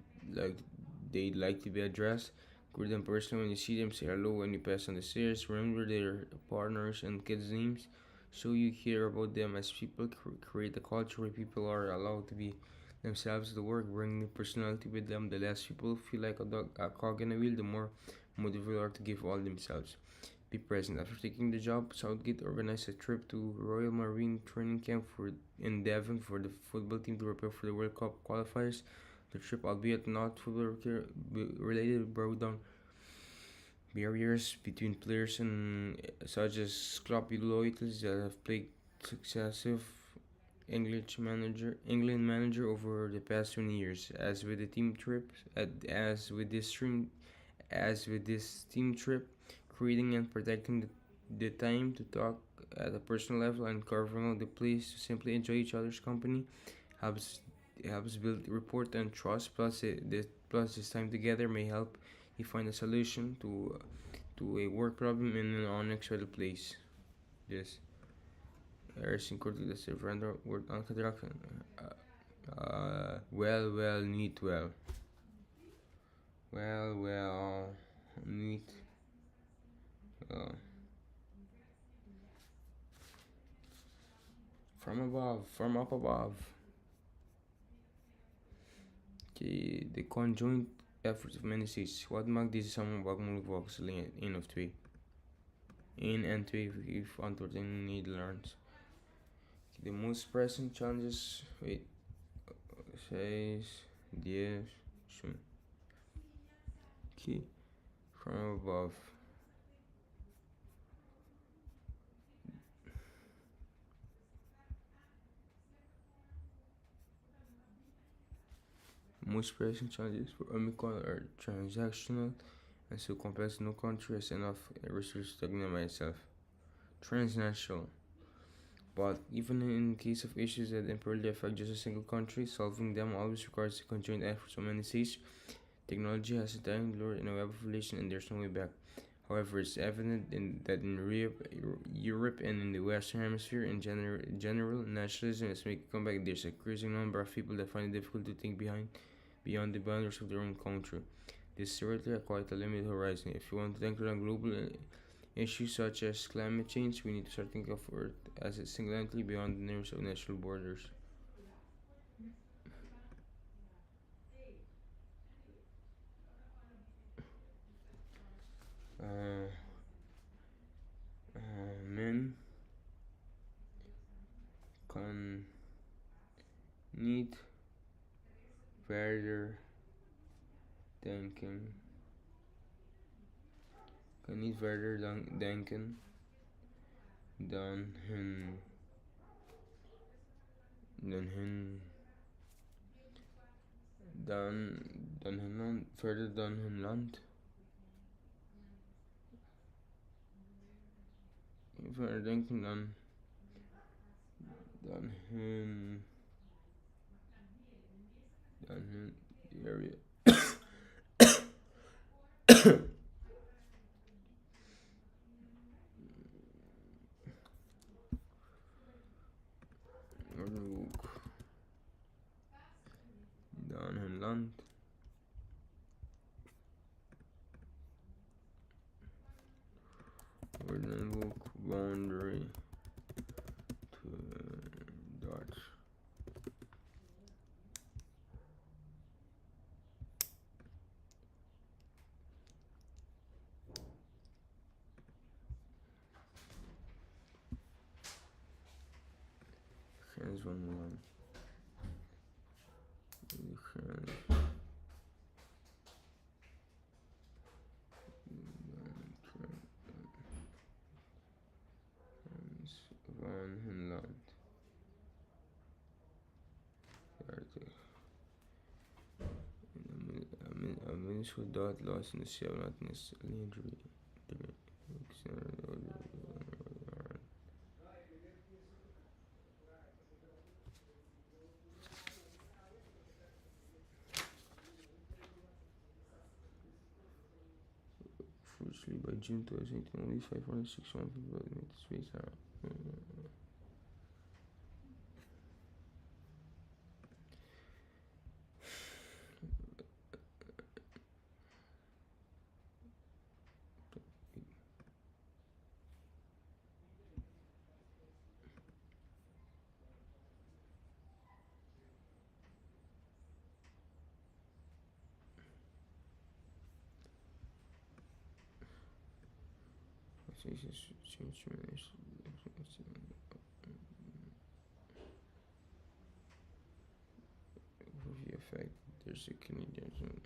like to be addressed. Greet them personally when you see them. Say hello when you pass on the stairs. Remember their partners and kids' names. So you care about them as people. Create a culture where people are allowed to be themselves at the work. Bring new personality with them. The less people feel like a cog in a wheel, the more motivated are to give all themselves. Be present. After taking the job, Southgate organized a trip to Royal Marine Training Camp in Devon for the football team to prepare for the World Cup qualifiers. The trip, albeit not football related, broke down barriers between players and such as sloppy loyalties that have plagued successive England manager over the past 20 years. As with this team trip, creating and protecting the time to talk at a personal level and carving out the place to simply enjoy each other's company helps build rapport and trust. Plus, this time together may help you find a solution to a work problem in an unexpected place. Yes. Er is een korte les veranderd wordt aangedragen. Well, niet well. Well, niet well. From up above. Okay, the conjoint efforts of many states. Wat maakt deze samenwerking mogelijk volgens alleen 1 of 2? 1 en 2 geef antwoord in Nederlands. The most pressing challenges, says, yes, soon. Okay, from above. Most pressing challenges for Omicron are transactional and so complex no country has enough resources to ignore itself. Transnational. But even in case of issues that imperfectly affect just a single country, solving them always requires a conjoint effort from many states. Technology has a time lure in a web of relation and there's no way back. However, it's evident that in Europe and in the Western Hemisphere in general, nationalism is making a comeback. There's a increasing number of people that find it difficult to think beyond the boundaries of their own country. This is certainly quite a limited horizon. If you want to tackle global issues such as climate change, we need to start thinking of Earth as a single entity beyond the nearest of national borders. Men kan niet verder denken. Kan niet verder denken dan dan hun land, verder dan hun land. Verder denken dan hun the area. Noorderhoek dan hun land. Noorderhoek boundary to Dutch. Grens van het land. De grens. Van hun land. 30. A municipal dot lost in the sea of nothingness. Injury. Fortunately, by June 2018, only 561 people had made the space out. Effect, there's a Canadian zone.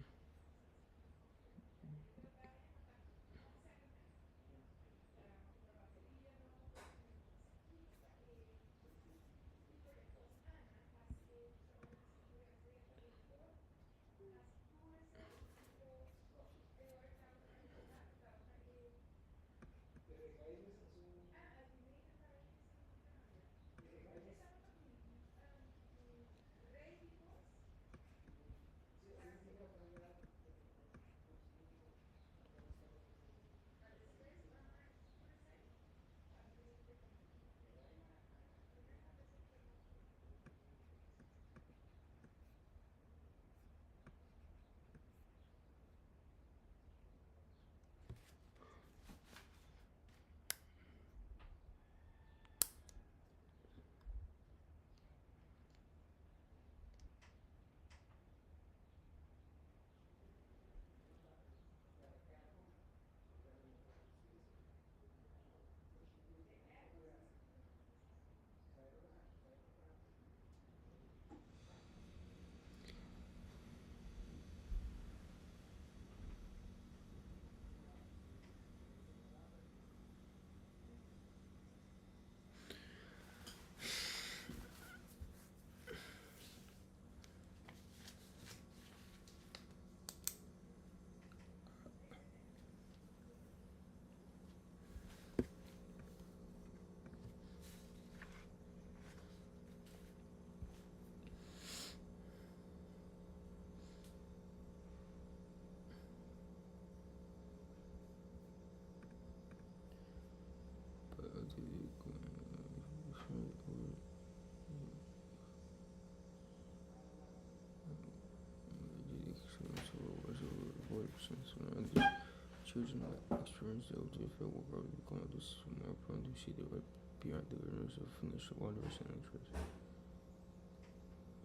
Children that experience the ultimate effect will probably become adults more prone to see the right beyond the awareness of initial wonders and interest.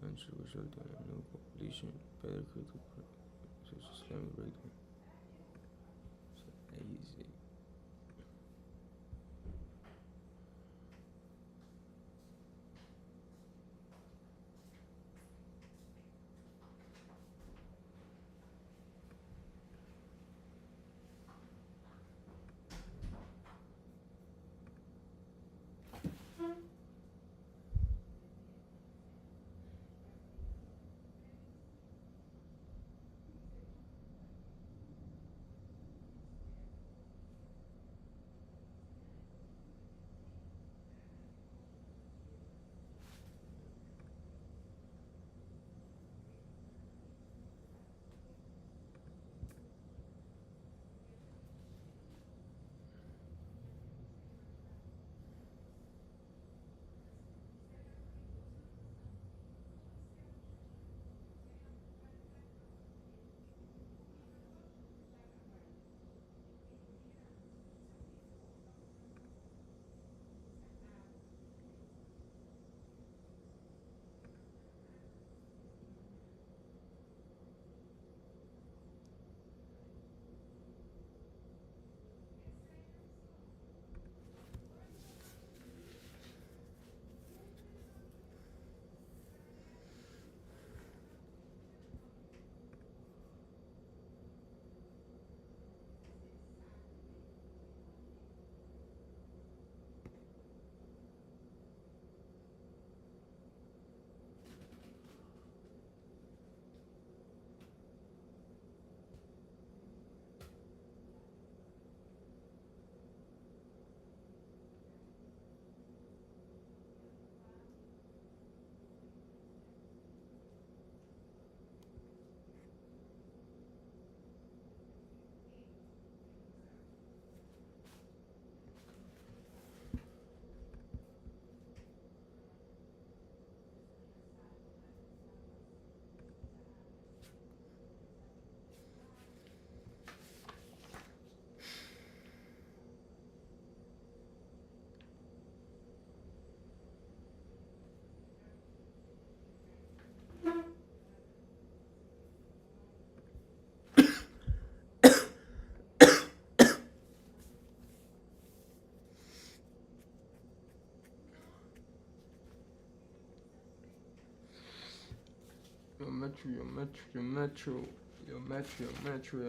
And should result in a new population, better critical such as Islamic breakdown. So easy.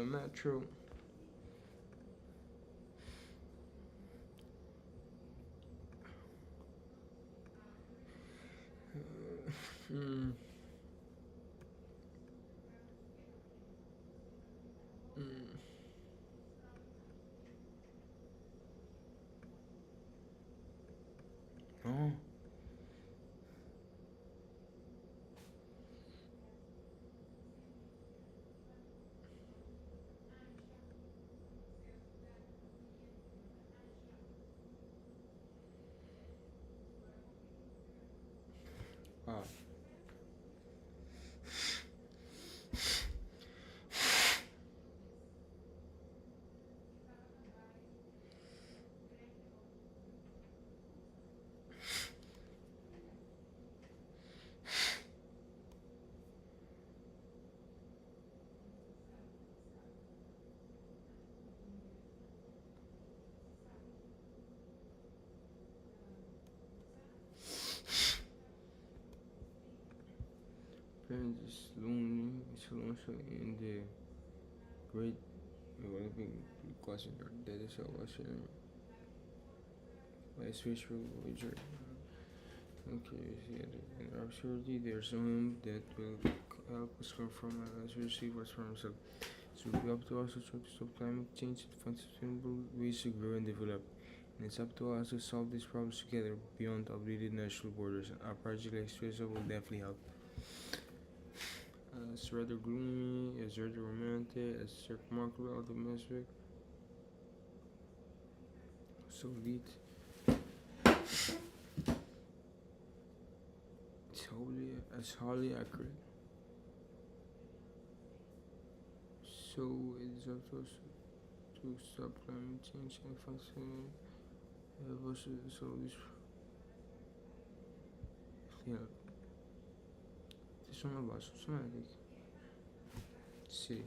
Metro. Mm. Mm. Oh. Ah. Parents is lonely, so in the great developing question or data cell was by spatial wager. Okay, yeah, in absurdity, there's no that will help us come from as we receive what's from ourselves. So we have to also try to stop climate change and find sustainable ways to grow and develop. And it's up to us to solve these problems together beyond updated national borders. Our project like Sueza will definitely help. It's rather gloomy, it's rather romantic, it's remarkable, optimistic. So lead. It's wholly accurate. So it's up to us to stop climate change and find so this yeah. Sono basso, sono sì.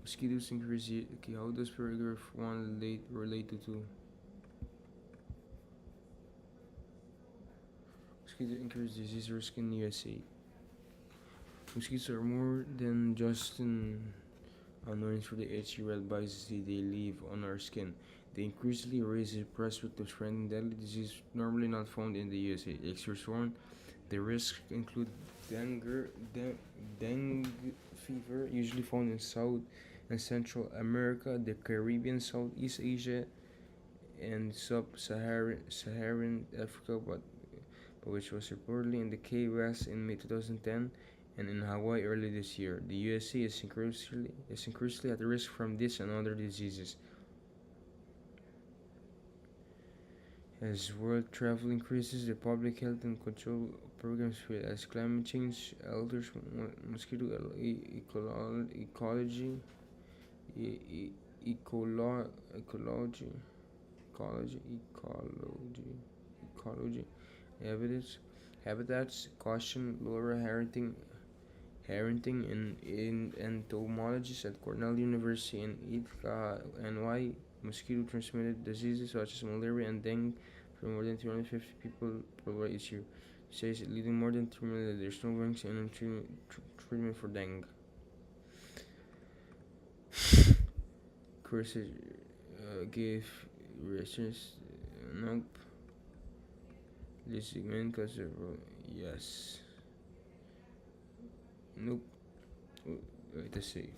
Mosquitoes increase. Okay, how does paragraph 1 relate to mosquito increase disease risk in USA? Mosquitoes are more than just an annoyance for the itchy red bites they leave on our skin. They increasingly raise the prospect of spreading deadly disease normally not found in the USA. Experts warn the risks include dengue fever, usually found in South and Central America, the Caribbean, Southeast Asia, and Sub-Saharan Africa, but which was reportedly in the Key West in May 2010 and in Hawaii early this year. The USA is increasingly at risk from this and other diseases. As world travel increases, the public health and control programs fail. As climate change alters mosquito ecology, ecology, ecology, habitats, caution, Laura Harrington in entomologist at Cornell University in Ithaca, NY. Mosquito transmitted diseases such as malaria and dengue from more than 250 people worldwide each year. He says leading more than 3 million. There's no vaccine and treatment for dengue. Courses gave research. Nope. This segment because yes. Nope. Let's see.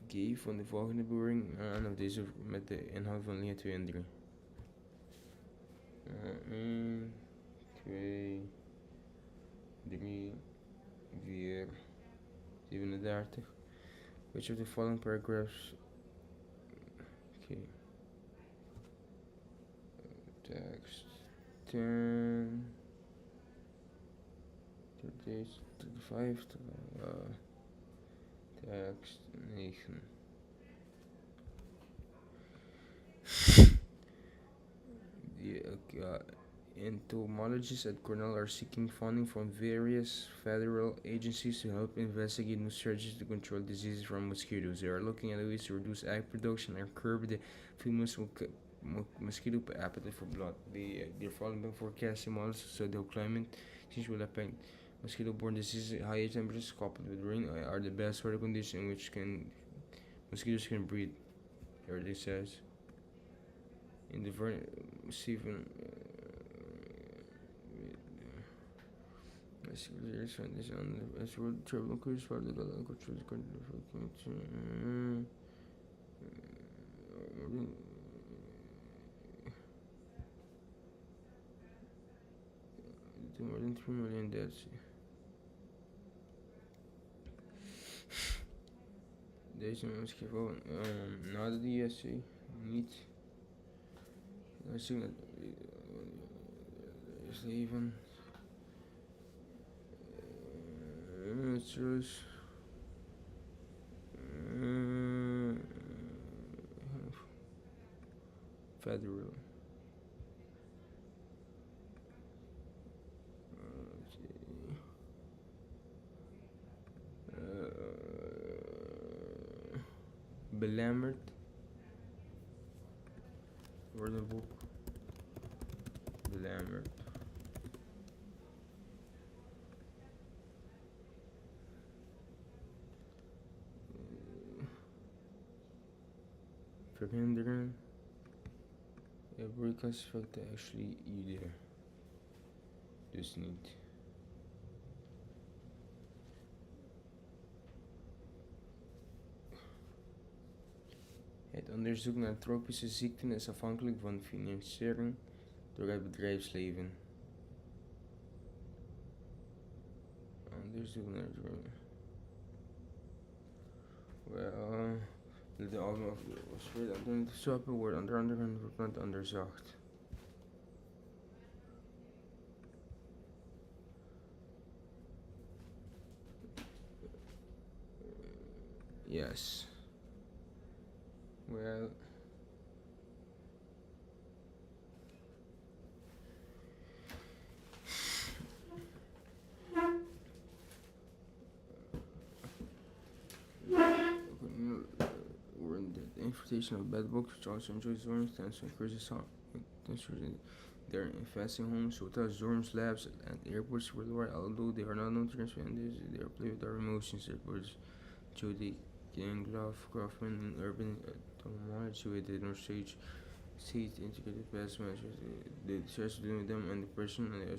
Gave van de volgende boering aan of deze met de inhoud van linie 2 en 3. 1, 2, 3, 4, 37. Which of the following paragraphs? Okay. Text 10, 38, 35, text 9. Entomologists at Cornell are seeking funding from various federal agencies to help investigate new strategies to control diseases from mosquitoes. They are looking at ways to reduce egg production and curb the female's mosquito appetite for blood. They're following forecasting models so the climate change will affect mosquito-borne diseases. Higher temperatures coupled with rain are the best weather conditions in which mosquitoes can breed. Everything says in the Stephen. As world travel cruise for the more than 3 million deaths. Deze mensen gewoon na de DSC niet. Dan zien we is even. It's just federal. Belemmerd wordt een boek. Belemmerd. Verhinderen. Broadcast-effecten actually either. Dus niet. Het onderzoek naar tropische ziekten is afhankelijk van financiering door het bedrijfsleven. Onderzoek naar de album was weer aan te stoppen wordt onder andere onderzocht. Yes. Well, we're in the invitation of bed books, which also enjoys Zorn's dance and increases they're investing homes, hotels, dorms, labs, and airports worldwide. Although they are not known to transfer, they are play with our emotions. Airports, Jody, King, Love, Kaufman, and Urban Entomology with the North Stage integrated past measures. The starts dealing with them and the person and the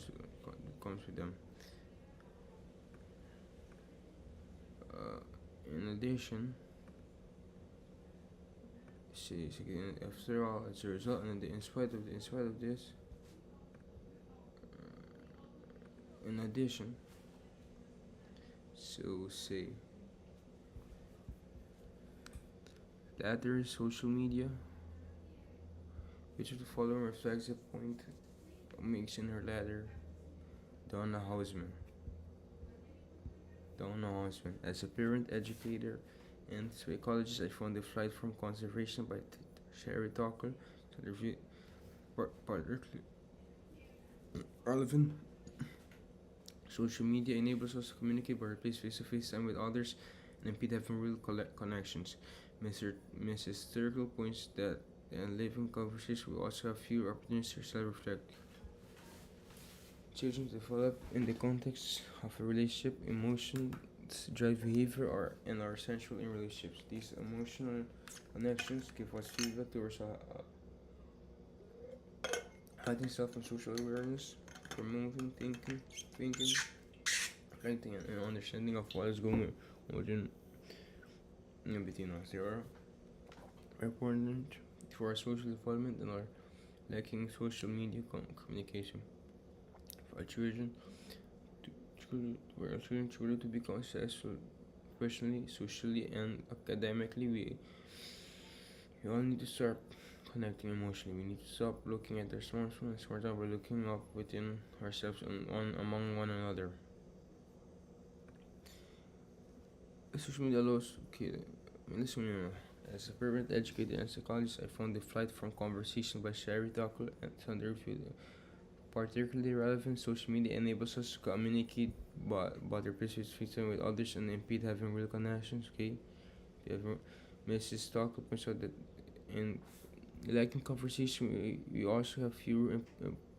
comes with them. In addition, after all, as a result, and in spite of this, in addition, so say. Latter social media, which of the following reflects the point makes in her letter. Donna Hausman. As a parent, educator, and psychologist, I found The Flight from Conservation by Sherry Tucker particularly relevant. Social media enables us to communicate but replace face-to-face time with others and impede having real connections. Mrs. Turkle points that in living conversations we also have fewer opportunities to self-reflect. Children develop in the context of a relationship. Emotions drive behavior and are essential in relationships. These emotional connections give us feedback towards heightened self and social awareness, promoting thinking, writing, and understanding of what is going on between us. They are important for our social development and are lacking social media communication. For our children to become successful personally, socially, and academically, we all need to start connecting emotionally. We need to stop looking at our smartphone and start over looking up within ourselves and among one another. Social media allows, listen to me. As a parent, educator, and psychologist, I found The Flight from Conversation by Sherry Tucker and Thunder Particularly relevant, social media enables us to communicate about their perceived with others and impede having real connections. Okay, we have Mrs. Talk up so that in like in conversation, we also have fewer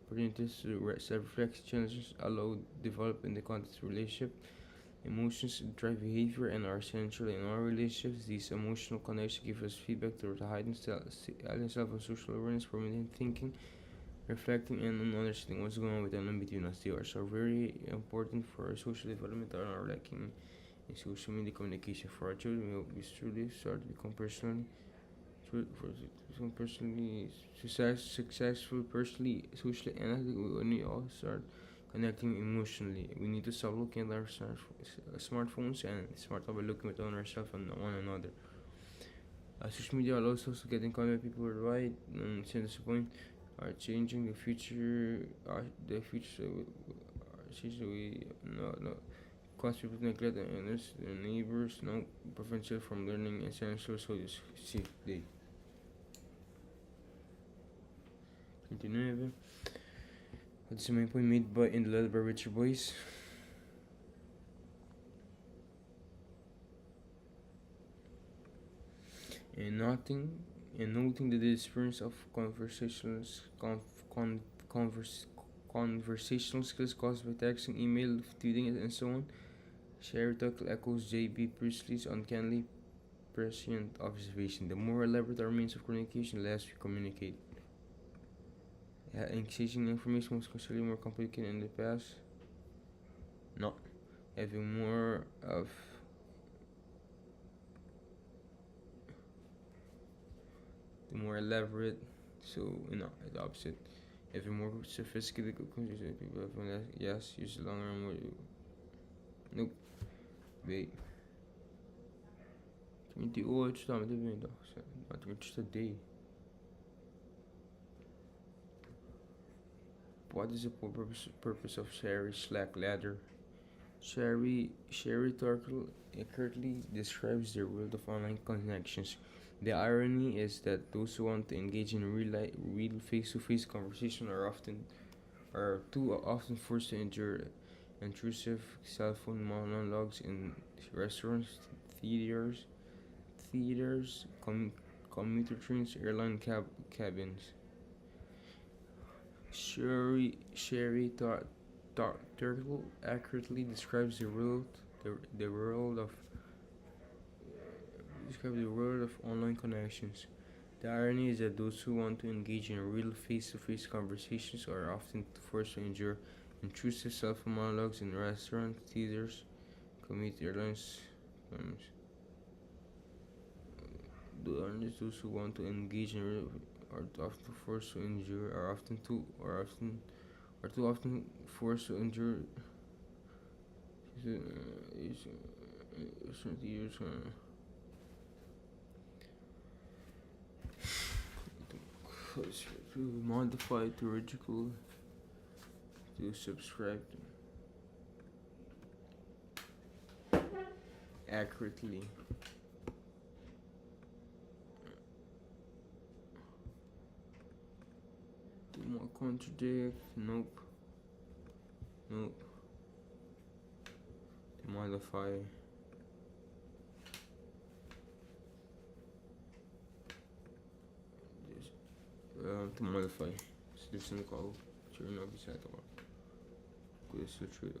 opportunities to self-reflect challenges allow develop in the context of relationship. Emotions drive behavior and are essential in our relationships. These emotional connections give us feedback toward the heightened self and social awareness, permitting thinking, reflecting, and understanding what's going on with and between us. They are so very important for our social development and are lacking in social media communication for our children. We truly start to become personally successful, personally, socially, and I think when we all start connecting emotionally, we need to stop looking at our smartphones and start by looking at ourselves and one another. Social media allows us to get in contact with people worldwide, and since this point, are changing the future. The future, we no cause people to neglect their neighbors, no prevent children from learning essential so you see they continue. What's the main point made by in the letter by Richard Boyce? And noting that the experience of conversational skills caused by texting, email, tweeting, and so on. Sherry Tuckle echoes J.B. Priestley's uncannily prescient observation. The more elaborate our means of communication, the less we communicate. Exchanging information was considerably more complicated in the past. No. Having more of the more elaborate, so the opposite. Having more sophisticated conversations, people have less, yes, use longer and more. Nope. Wait. 28 está muito bem, então. Praticamente está day. What is the purpose of Sherry's Slack ladder? Sherry Turkle accurately describes the world of online connections. The irony is that those who want to engage in real face-to-face conversation are too often forced to endure intrusive cell phone monologues in restaurants, theaters, commuter trains, airline cabins. Sherry Turtle accurately describes the world of online connections. The irony is that those who want to engage in real face-to-face conversations are often forced to endure intrusive self-monologues in restaurants, theaters, commuter airlines. Those who want to engage in real are often forced to endure are too often forced to endure to modify to radical to subscribe accurately. Do more contradict? Nope. To modify. To modify. Solution call. Sure, not beside the one. Good, so true.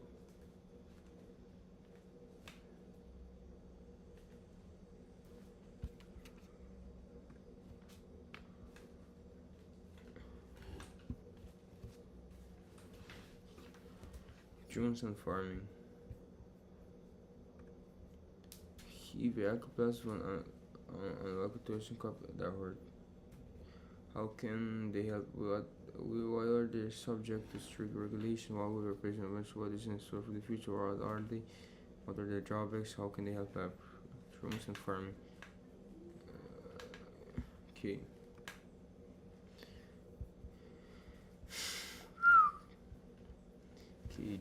Drones and farming. He werkt van aan welke tussenkap daar hoort. How can they help? Why are they subject to strict regulation? Why would represent what is in store for the future? What are they? What are their drawbacks? How can they help drones and farming? Okay.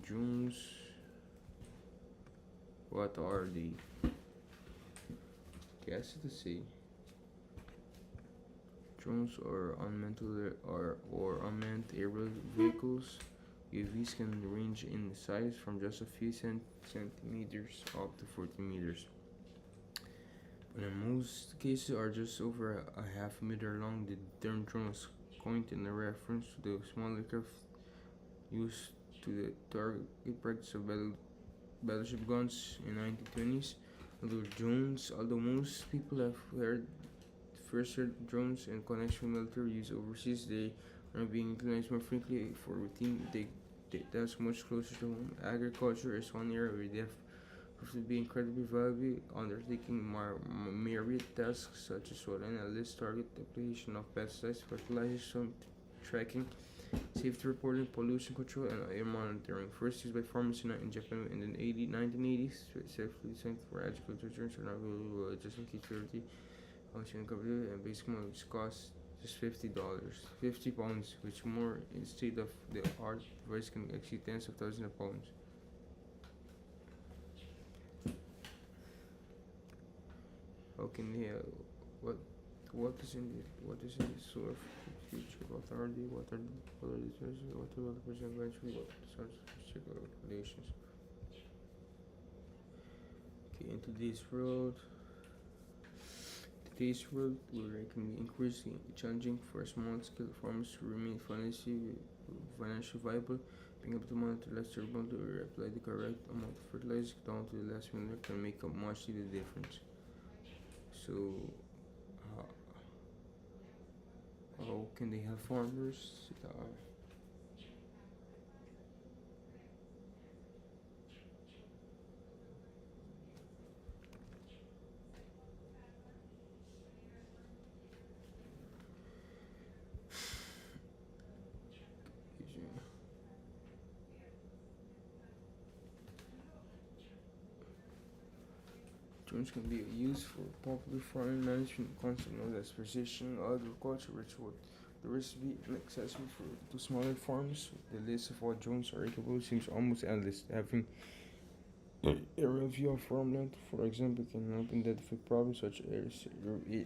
Drones. What are they? Guess to see. Drones or unmanned aerial vehicles vehicles. UAVs can range in size from just a few centimeters up to 40 meters, but in most cases are just over a half meter long. The term drone was coined in a reference to the small aircraft used to the target practice of battleship guns in 1920s. Although most people have first heard drones in connection with military use overseas, they are being utilized more frequently for routine tasks much closer to home. Agriculture is one area where they have proved to be incredibly valuable, undertaking myriad tasks such as soil analysis, target application of pesticides, fertilizers, sun tracking, safety reporting, pollution control, and air monitoring. First used by farmers in Japan in the 1980s, specifically designed for agriculture, drones are now available just in security function computer and basic model, which costs just $50, 50 pounds, which more in state of the art device can exceed tens of thousands of pounds. How can they what is in the sort of future? What are the choices? What are the person eventually? What such particular regulations? Okay, in today's world, where it can be increasingly challenging for small-scale farmers to remain financially viable, being able to monitor less remotely or apply the correct amount of fertilizer down to the last minute can make a much needed difference. So, how can they help farmers? Drones can be used for popular farming management concept known as precision agriculture, which would the risk be inaccessible to smaller farms. The list of what drones are capable seems almost endless. Having aerial view of farmland, for example, can help identify problems such as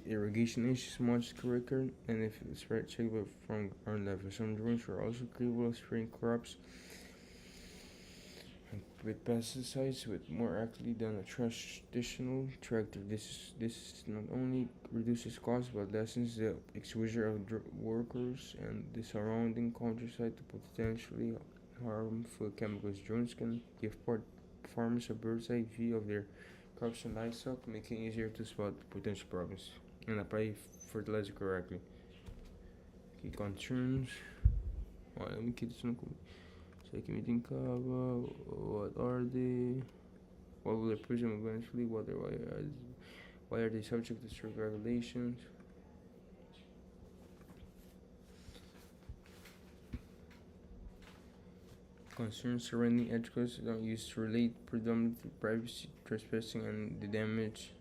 irrigation issues much quicker and if it's checkable from ground level. Some drones are also capable of spraying crops with pesticides with more accurately than a traditional tractor. This not only reduces costs but lessens the exposure of workers and the surrounding countryside to potentially harmful chemicals. Drones can give farmers a bird's eye view of their crops and livestock, making it easier to spot potential problems and apply fertilizer correctly. Okay, concerns. Let me keep this one cool. Meeting Kava, what are they? What will they presume eventually? Why are they subject to strict regulations? Concerns surrounding edge cases are used to relate predominantly privacy, trespassing, and the damage.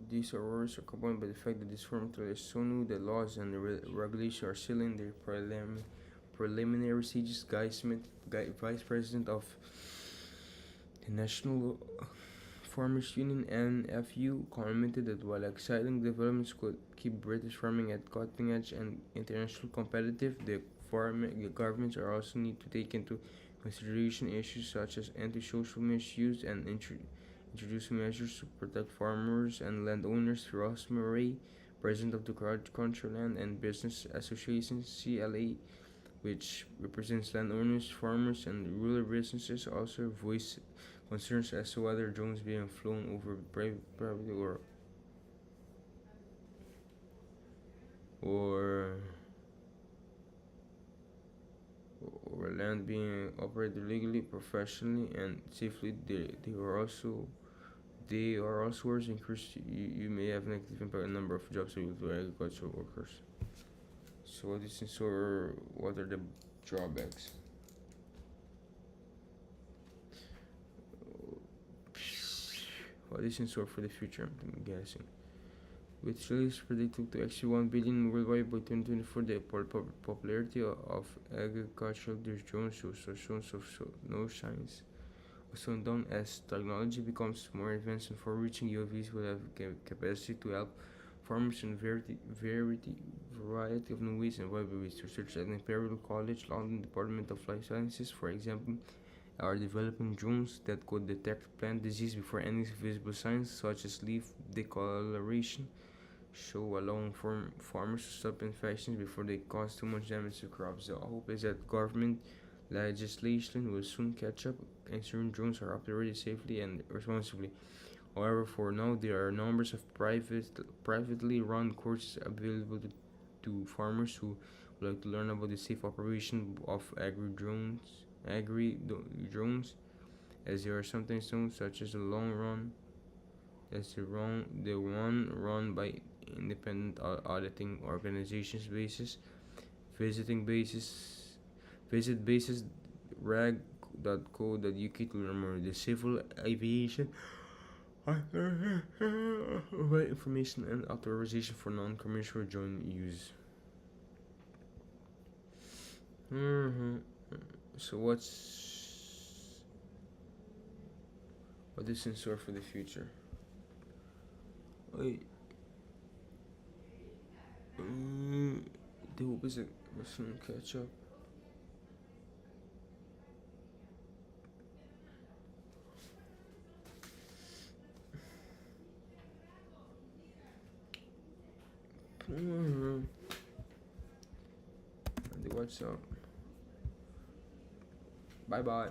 These errors are combined by the fact that this form is so new that laws and regulations are still in their preliminary stages. Guy Smith, Vice President of the National Farmers Union (NFU), commented that while exciting developments could keep British farming at cutting edge and international competitive, the governments are also need to take into consideration issues such as antisocial misuse and introducing measures to protect farmers and landowners. Ross Murray, president of the Country Land and Business Association (CLA), which represents landowners, farmers, and rural businesses, also voiced concerns as to whether drones being flown over private property or land being operated legally, professionally, and safely. They are also words increased. You may have negative impact on the number of jobs available to agricultural workers. So what is in store? What are the drawbacks? What is in store for the future? I'm guessing. With sales predicted to exceed 1 billion worldwide by 2024, the popularity of agricultural drones shows no signs slowing down as technology becomes more advanced and for reaching UAVs will have capacity to help farmers in variety of new ways and viable ways. Researchers at Imperial College London Department of Life Sciences, for example, are developing drones that could detect plant disease before any visible signs such as leaf discoloration show, allowing farmers to stop infections before they cause too much damage to crops. The hope is that government legislation will soon catch up, ensuring drones are operated safely and responsibly. However, for now, there are numbers of privately run courses available to farmers who would like to learn about the safe operation of agri drones, as they are sometimes known, such as the long run. That's the one run by independent auditing organizations basis. Visiting basis Visit basis rag.co.uk to learn more. The civil aviation provide information and authorization for non-commercial joint use. So what is in store for the future? Wait. The hope is that we'll soon catch up. The WhatsApp. Bye bye.